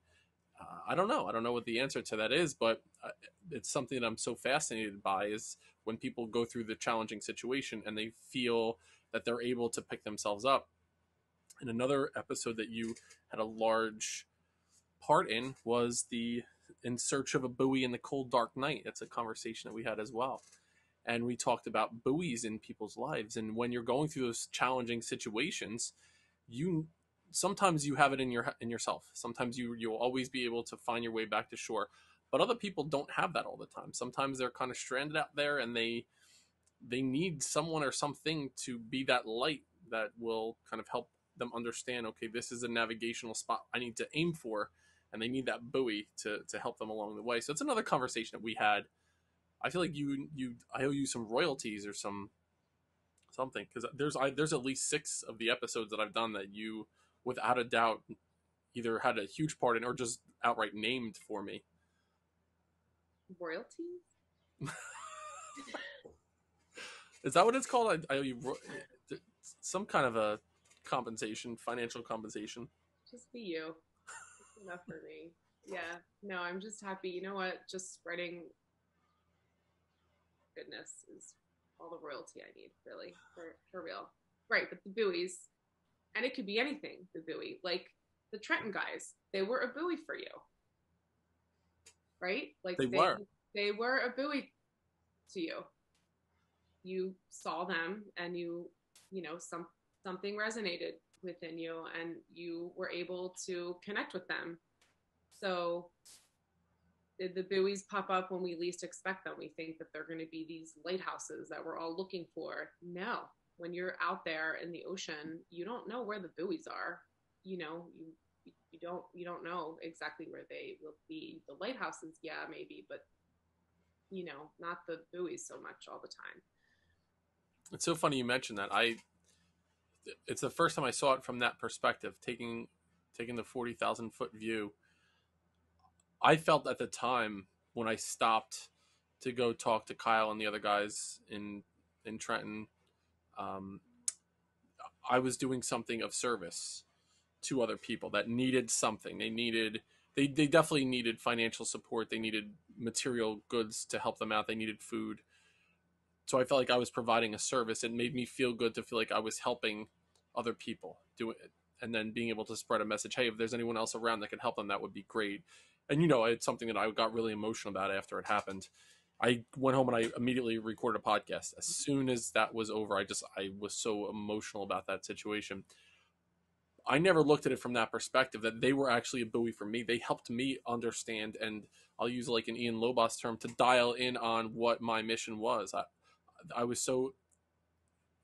I don't know. I don't know what the answer to that is, but it's something that I'm so fascinated by, is when people go through the challenging situation and they feel that they're able to pick themselves up. And another episode that you had a large part in was the In Search of a Buoy in the Cold Dark Night. That's a conversation that we had as well. And we talked about buoys in people's lives. And when you're going through those challenging situations, you sometimes you have it in yourself. Sometimes you'll always be able to find your way back to shore. But other people don't have that all the time. Sometimes they're kind of stranded out there, and they need someone or something to be that light that will kind of help them understand, okay, this is a navigational spot I need to aim for, and they need that buoy to help them along the way. So it's another conversation that we had. I feel like I owe you some royalties or something, because there's at least 6 of the episodes that I've done that you, without a doubt, either had a huge part in or just outright named for me. Royalties? Is that what it's called? I owe you some kind of a compensation, financial compensation. Just be you. It's enough for me. Yeah. No, I'm just happy. You know what? Just spreading goodness is all the royalty I need, really, for real. Right, but the buoys, and it could be anything. The buoy, like the Trenton guys, they were a buoy for you, right? Like They were. they were a buoy to you. You saw them, and something resonated within you, and you were able to connect with them. So did the buoys pop up when we least expect them? We think that they're going to be these lighthouses that we're all looking for. No. When you're out there in the ocean, you don't know where the buoys are. You don't know exactly where they will be. The lighthouses, yeah, maybe, but not the buoys so much all the time. It's so funny you mentioned that. It's the first time I saw it from that perspective, taking taking the 40,000 foot view. I felt at the time when I stopped to go talk to Kyle and the other guys in Trenton, um, I was doing something of service to other people that needed something. They definitely needed financial support. They needed material goods to help them out. They needed food. So I felt like I was providing a service. It made me feel good to feel like I was helping other people do it, and then being able to spread a message. Hey, if there's anyone else around that could help them, that would be great. And it's something that I got really emotional about after it happened. I went home and I immediately recorded a podcast. As soon as that was over, I was so emotional about that situation. I never looked at it from that perspective, that they were actually a buoy for me. They helped me understand, and I'll use like an Ian Lobos term, to dial in on what my mission was. I was so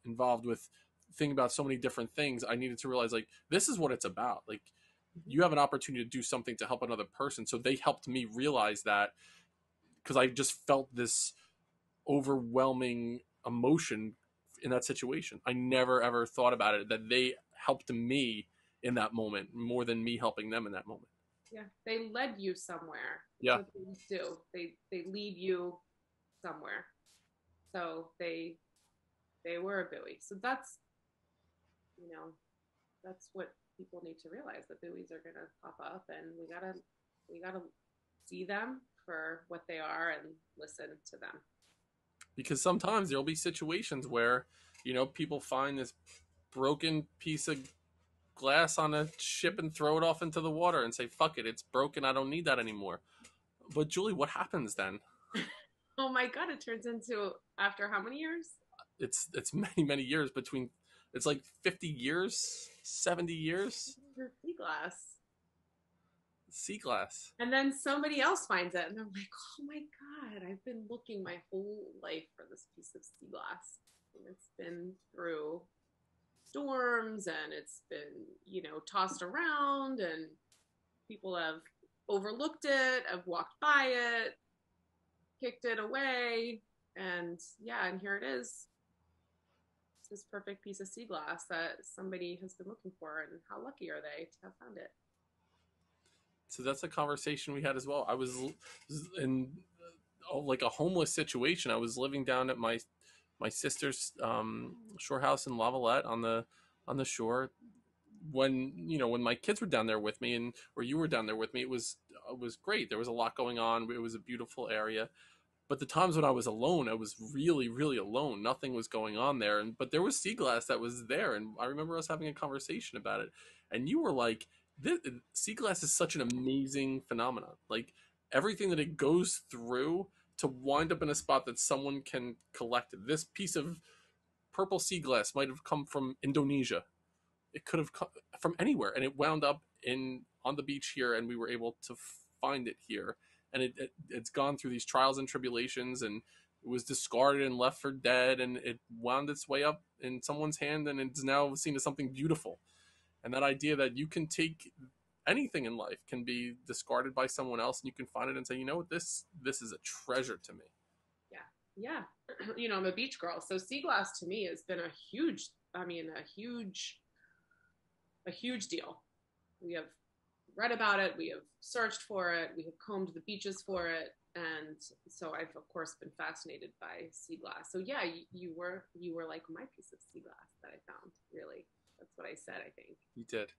involved with thinking about so many different things. I needed to realize, like, this is what it's about. Like, you have an opportunity to do something to help another person. So they helped me realize that, because I just felt this overwhelming emotion in that situation. I never ever thought about it, that they helped me in that moment more than me helping them in that moment. Yeah, they led you somewhere. Yeah. That's what they do. They lead you somewhere. So they were a buoy. So that's what people need to realize, that buoys are gonna pop up, and we gotta see them for what they are and listen to them. Because sometimes there'll be situations where, people find this broken piece of glass on a ship and throw it off into the water and say, fuck it, it's broken, I don't need that anymore. But Julie, what happens then? Oh my God, it turns into, after how many years? It's many years between, it's like 50 years, 70 years. Sea glass. Sea glass. And then somebody else finds it, and I'm like, oh my God, I've been looking my whole life for this piece of sea glass. And it's been through storms, and it's been, tossed around, and people have overlooked it, have walked by it, kicked it away, and yeah, and here it is. It's this perfect piece of sea glass that somebody has been looking for, and how lucky are they to have found it? So that's a conversation we had as well. I was in like a homeless situation. I was living down at my sister's shore house in Lavalette on the shore. When my kids were down there with me, and or you were down there with me, it was great. There was a lot going on. It was a beautiful area. But the times when I was alone, I was really, really alone. Nothing was going on there, but there was sea glass that was there, and I remember us having a conversation about it. And you were like, sea glass is such an amazing phenomenon. Like, everything that it goes through to wind up in a spot that someone can collect it. This piece of purple sea glass might have come from Indonesia. It could have come from anywhere, and it wound up on the beach here, and we were able to find it here. And it's gone through these trials and tribulations, and it was discarded and left for dead, and it wound its way up in someone's hand, and it's now seen as something beautiful. And that idea that you can take anything in life, can be discarded by someone else, and you can find it and say, what, this is a treasure to me. Yeah. I'm a beach girl, so sea glass to me has been a huge deal. We have read about it, we have searched for it, we have combed the beaches for it, and so I've of course been fascinated by sea glass. So yeah, you were like my piece of sea glass that I found. Really, that's what I said, I think. You did.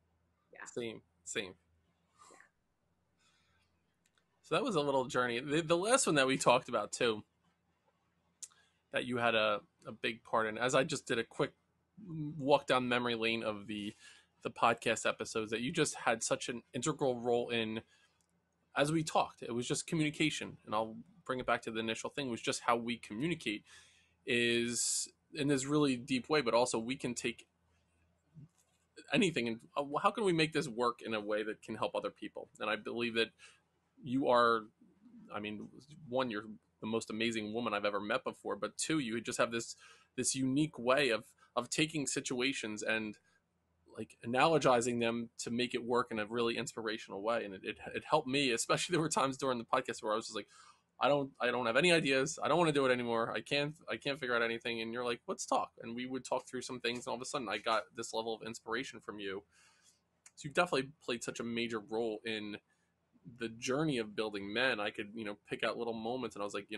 Yeah. Same. Yeah. So that was a little journey. The last one that we talked about too, that you had a big part in, as I just did a quick walk down memory lane of the podcast episodes, that you just had such an integral role in. As we talked, it was just communication, and I'll bring it back to the initial thing, was just how we communicate is in this really deep way, but also we can take anything and how can we make this work in a way that can help other people. And I believe that you are, one, you're the most amazing woman I've ever met before, but two, you just have this unique way of taking situations and like analogizing them to make it work in a really inspirational way. And it helped me, especially there were times during the podcast where I was just like, I don't have any ideas. I don't want to do it anymore. I can't figure out anything. And you're like, let's talk. And we would talk through some things. And all of a sudden I got this level of inspiration from you you definitely played such a major role in the journey of building men. I could, pick out little moments, and I was like,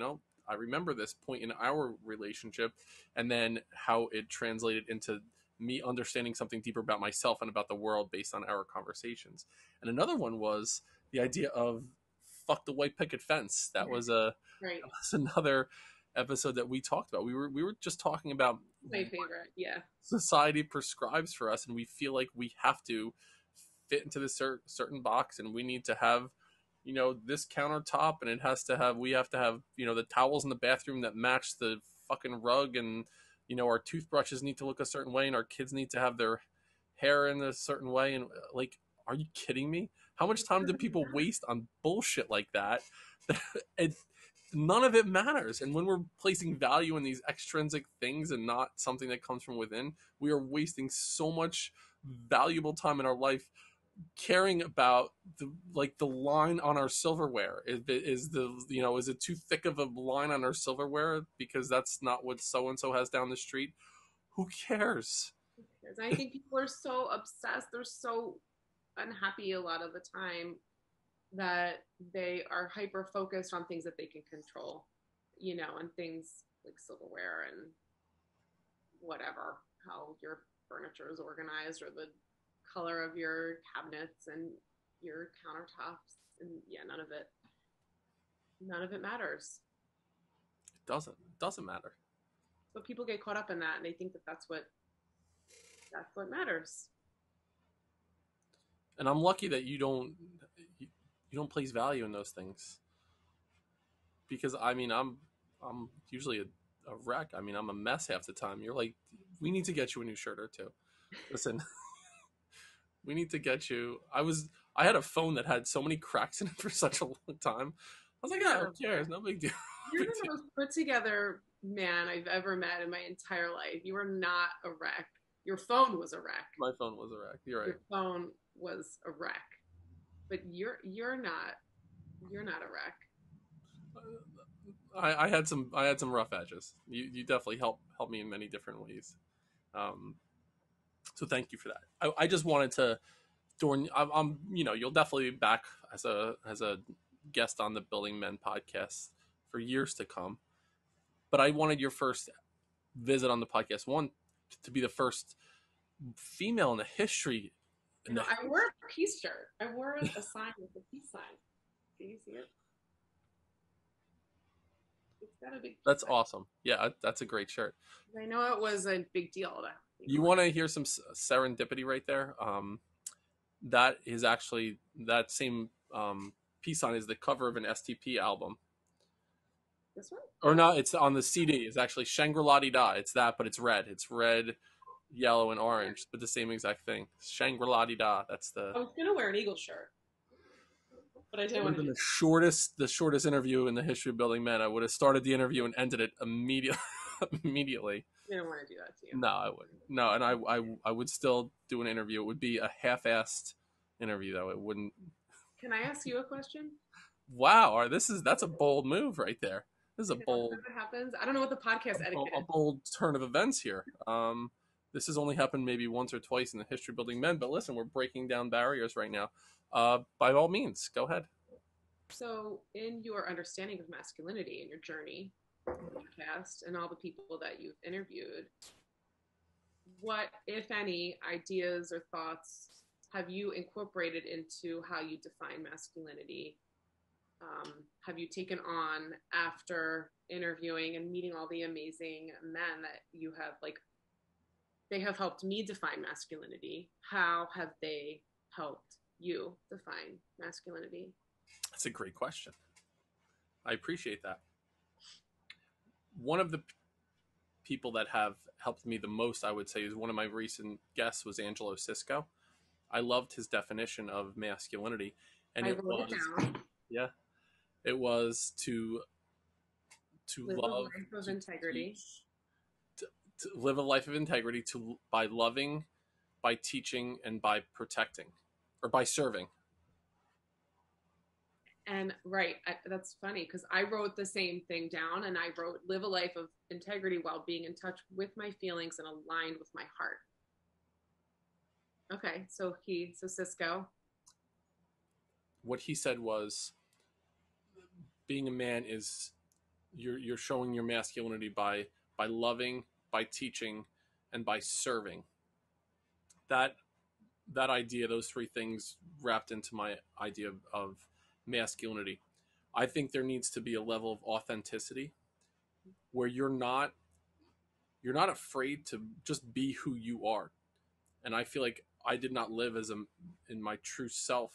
I remember this point in our relationship, and then how it translated into me understanding something deeper about myself and about the world based on our conversations. And another one was the idea of fuck the white picket fence. That was Right. another episode that we talked about. We were just talking about My favorite. Yeah. society prescribes for us, and we feel like we have to fit into this certain box, and we need to have this countertop, and we have to have the towels in the bathroom that match the fucking rug, and our toothbrushes need to look a certain way, and our kids need to have their hair in a certain way. And like, are you kidding me? How much time do people waste on bullshit like that? And none of it matters. And when we're placing value in these extrinsic things and not something that comes from within, we are wasting so much valuable time in our life caring about the line on our silverware. Is it too thick of a line on our silverware because that's not what so and so has down the street? Who cares? I think people are so obsessed. They're so unhappy a lot of the time that they are hyper focused on things that they can control, and things like silverware and whatever, how your furniture is organized, or the color of your cabinets and your countertops. And yeah, none of it matters. It doesn't matter. But people get caught up in that, and they think that that's what matters. And I'm lucky that you don't place value in those things, because I mean, I'm usually a wreck. I mean, I'm a mess half the time. You're like, we need to get you a new shirt or two. Listen, we need to get you. I had a phone that had so many cracks in it for such a long time. I was like, who cares? No big deal. You're the most put together man I've ever met in my entire life. You are not a wreck. Your phone was a wreck. My phone was a wreck. You're right. Your phone was a wreck. But you're not a wreck. I had some rough edges. You definitely helped me in many different ways. So thank you for that. I just wanted to, I'm you'll definitely be back as a guest on the Building Men podcast for years to come. But I wanted your first visit on the podcast, one, to be the first female in the history. I wore a peace shirt. I wore a sign with a peace sign. Can you see it? It's got a big. That's awesome. Yeah, that's a great shirt. I know it was a big deal. You want to hear some serendipity right there? That is actually, that same peace sign is the cover of an STP album. This one? Or not, it's on the CD. It's actually Shangri-La-Di-Da. It's that, but it's red. It's red, yellow, and orange, but the same exact thing. Shangri-La-Di-Da. That's the... I was going to wear an Eagles shirt, but I didn't want to do the shortest interview in the history of Building Men. I would have started the interview and ended it immediately. I didn't want to do that to you. No, I wouldn't. No, and I would still do an interview. It would be a half-assed interview, though. It wouldn't... Can I ask you a question? Wow, that's a bold move right there. This is a bold... What happens? I don't know what the podcast etiquette is. A bold turn of events here. This has only happened maybe once or twice in the history of Building Men, but listen, we're breaking down barriers right now. By all means, go ahead. So, in your understanding of masculinity and your journey, podcast, and all the people that you've interviewed, what, if any, ideas or thoughts have you incorporated into how you define masculinity? Have you taken on after interviewing and meeting all the amazing men that you have, like, they have helped me define masculinity? How have they helped you define masculinity? That's a great question. I appreciate that. One of the people that have helped me the most, I would say, is one of my recent guests was Angelo Cisco. I loved his definition of masculinity, and it was, yeah, it was to live love, a life of integrity, to live a life of integrity, by loving, by teaching, and by protecting, or by serving. And right, that's funny because I wrote the same thing down, and I wrote live a life of integrity while being in touch with my feelings and aligned with my heart. Okay, so Cisco. What he said was, being a man is you're showing your masculinity by loving, by teaching, and by serving. That that idea, those three things wrapped into my idea of masculinity. I think there needs to be a level of authenticity where you're not afraid to just be who you are. And I feel like I did not live as a in my true self,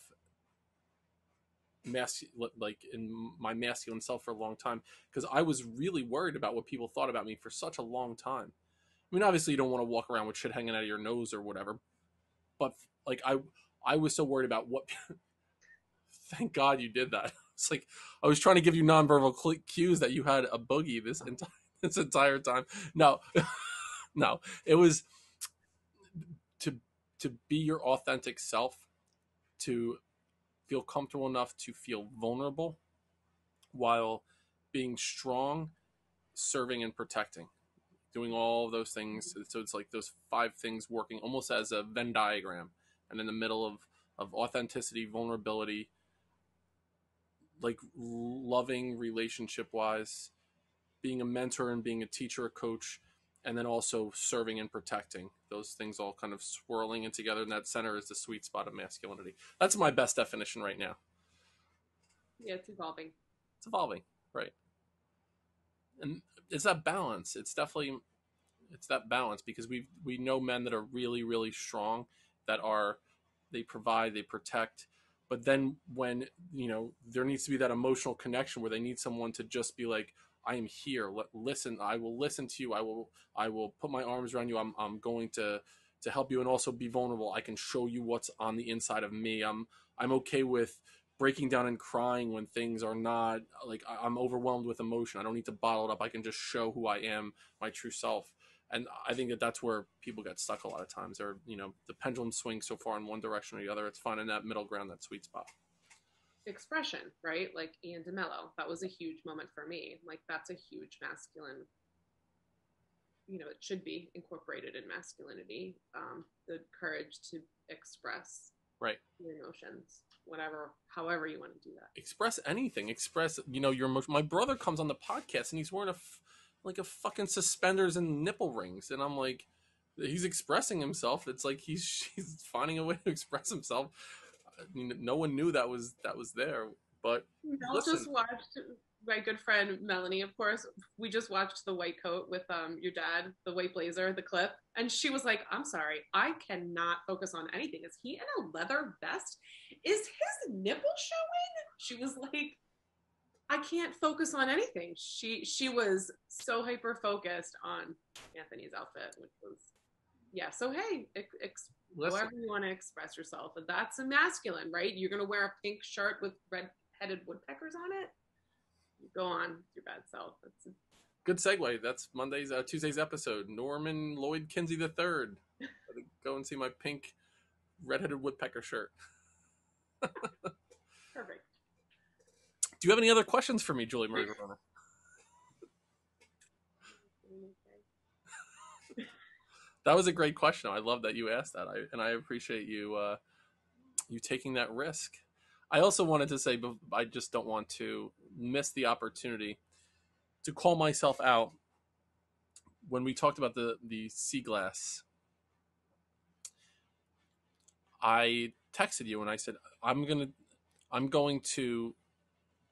like in my masculine self for a long time, because I was really worried about what people thought about me for such a long time. I mean, obviously you don't want to walk around with shit hanging out of your nose or whatever, but like I was so worried about what. Thank God you did that. It's like I was trying to give you nonverbal cues that you had a boogie this entire time. No, no, it was to to be your authentic self, to feel comfortable enough to feel vulnerable while being strong, serving and protecting, doing all of those things. So it's like those five things working almost as a Venn diagram, and in the middle of authenticity, vulnerability, like loving relationship wise, being a mentor and being a teacher, a coach, and then also serving and protecting. Those things all kind of swirling in together, and that center is the sweet spot of masculinity. That's my best definition right now. Yeah, it's evolving. It's evolving, right? And it's that balance. It's that balance, because we know men that are really really strong, that are, they provide, they protect, but then when there needs to be that emotional connection where they need someone to just be like, I am here, listen, I will listen to you, I will put my arms around you, I'm going to help you, and also be vulnerable. I can show you what's on the inside of me. I'm okay with breaking down and crying when things are not like, I'm overwhelmed with emotion. I don't need to bottle it up. I can just show who I am, my true self. And I think that that's where people get stuck a lot of times. Or the pendulum swings so far in one direction or the other. It's finding that middle ground, that sweet spot. Expression, right? Like Ian DeMello, that was a huge moment for me. Like that's a huge masculine, it should be incorporated in masculinity. The courage to express Right. your emotions, whatever, however you want to do that. Express anything. Express your emotion. My brother comes on the podcast and he's wearing like a fucking suspenders and nipple rings, and I'm like, he's expressing himself. It's like he's finding a way to express himself. I mean, no one knew that was there, but Mel just watched, my good friend Melanie, of course. We just watched The White Coat with your dad, the white blazer, the clip, and she was like, "I'm sorry, I cannot focus on anything. Is he in a leather vest? Is his nipple showing?" She was like, I can't focus on anything. She was so hyper focused on Anthony's outfit, which was, yeah. So hey, however you want to express yourself, and that's a masculine, right? You're gonna wear a pink shirt with red-headed woodpeckers on it. You go on your bad self. That's a good segue. That's Tuesday's episode. Norman Lloyd Kinsey III. Go and see my pink red-headed woodpecker shirt. Perfect. Do you have any other questions for me, Julie Verona? That was a great question. I love that you asked that, and I appreciate you taking that risk. I also wanted to say, but I just don't want to miss the opportunity to call myself out. When we talked about the sea glass, I texted you and I said, I'm going to,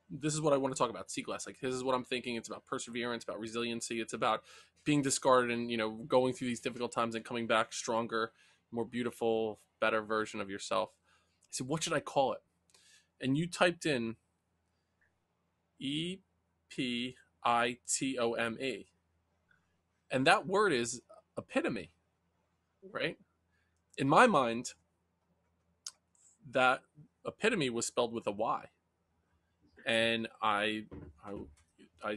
this is what I want to talk about, sea glass. Like, this is what I'm thinking. It's about perseverance, about resiliency. It's about being discarded and, going through these difficult times and coming back stronger, more beautiful, better version of yourself. I said, what should I call it? And you typed in EPITOME. And that word is epitome, right? In my mind, that epitome was spelled with a Y. And I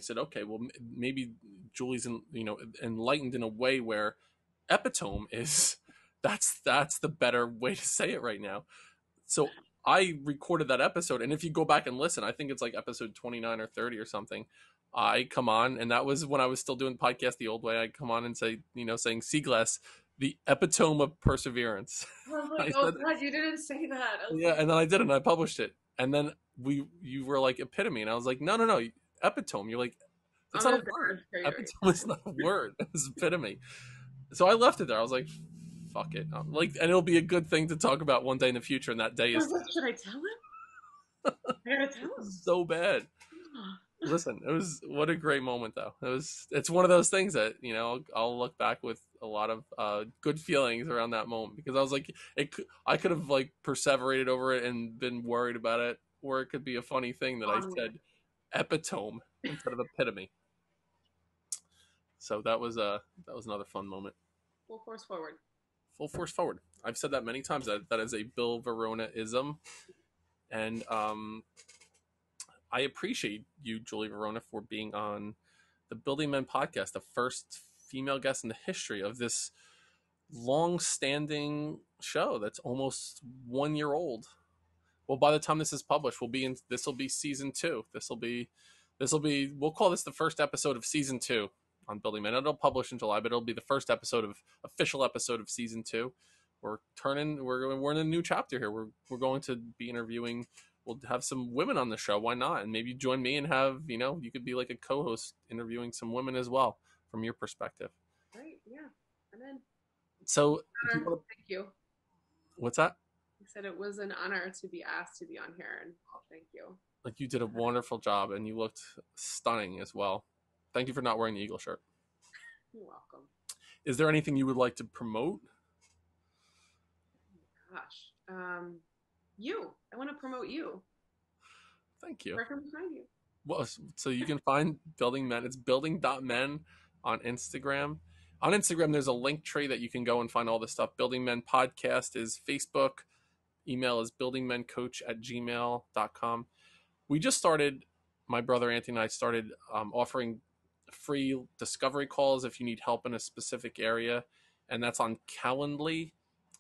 said, okay, well, maybe Julie's enlightened in a way where epitome is that's the better way to say it right now. So I recorded that episode, and if you go back and listen, I think it's like episode 29 or 30 or something. I come on, and that was when I was still doing podcast the old way. I come on and say, saying sea glass The epitome of perseverance. I was like, I oh said, God, you didn't say that. I was yeah, like, and then I did it and I published it. And then you were like epitome. And I was like, no, no, no, epitome. You're like, it's I'm not in a word. third grade right Epitome is not a word. It's epitome. So I left it there. I was like, fuck it. Like, and it'll be a good thing to talk about one day in the future. And that day now. I is was like, should I tell him? I gotta tell him. so bad. Listen, it was what a great moment though. It's one of those things that I'll look back with a lot of good feelings around that moment because I was like, I could have like perseverated over it and been worried about it, or it could be a funny thing that I said epitome instead of epitome. So that was another fun moment. Full force forward. Full force forward. I've said that many times. That is a Bill Verona ism, and I appreciate you, Julie Verona, for being on the Building Men podcast, the first female guest in the history of this long-standing show that's almost 1 year old. Well, by the time this is published, this will be season 2. We'll call this the first episode of season 2 on Building Men. It'll publish in July, but it'll be the first official episode of season 2. We're in a new chapter here. We're going to be interviewing. We'll have some women on the show. Why not? And maybe join me and have, you could be like a co-host interviewing some women as well from your perspective. Right. Yeah. And then. So, thank you. What's that? I said it was an honor to be asked to be on here, and thank you. Like, you did a wonderful job, and you looked stunning as well. Thank you for not wearing the Eagle shirt. You're welcome. Is there anything you would like to promote? Oh my gosh. I want to promote you. Thank you. Where can we find you? Well, so you can find Building Men. It's building.men on Instagram. On Instagram, there's a link tree that you can go and find all this stuff. Building Men Podcast is Facebook. Email is buildingmencoach@gmail.com. We just started, my brother Anthony and I started offering free discovery calls if you need help in a specific area. And that's on Calendly.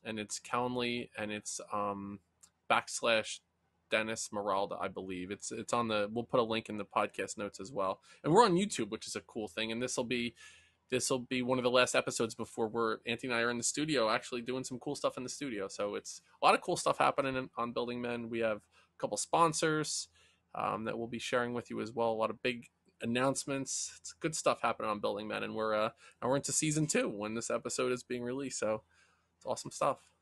And it's Calendly, and it's / Dennis Meralda, I believe. It's on we'll put a link in the podcast notes as well. And we're on YouTube, which is a cool thing. And this will be one of the last episodes before Anthony and I are in the studio actually doing some cool stuff in the studio. So it's a lot of cool stuff happening on Building Men. We have a couple sponsors that we'll be sharing with you as well. A lot of big announcements. It's good stuff happening on Building Men, and we're into season 2 when this episode is being released. So it's awesome stuff.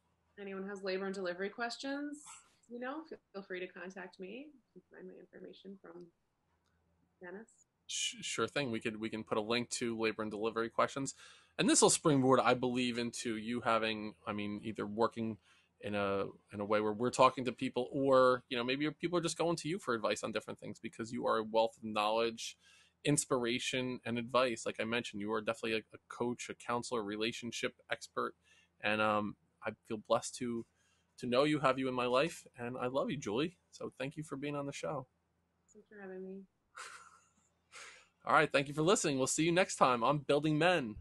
Anyone has labor and delivery questions, feel free to contact me. You can find my information from Dennis. Sure thing. We can put a link to labor and delivery questions, and this will springboard, I believe, into you having, either working in a way where we're talking to people, or maybe people are just going to you for advice on different things, because you are a wealth of knowledge, inspiration, and advice. Like I mentioned, you are definitely a coach, a counselor, relationship expert, and I feel blessed to know you, have you in my life, and I love you, Julie. So thank you for being on the show. Thanks for having me. All right, thank you for listening. We'll see you next time on Building Men.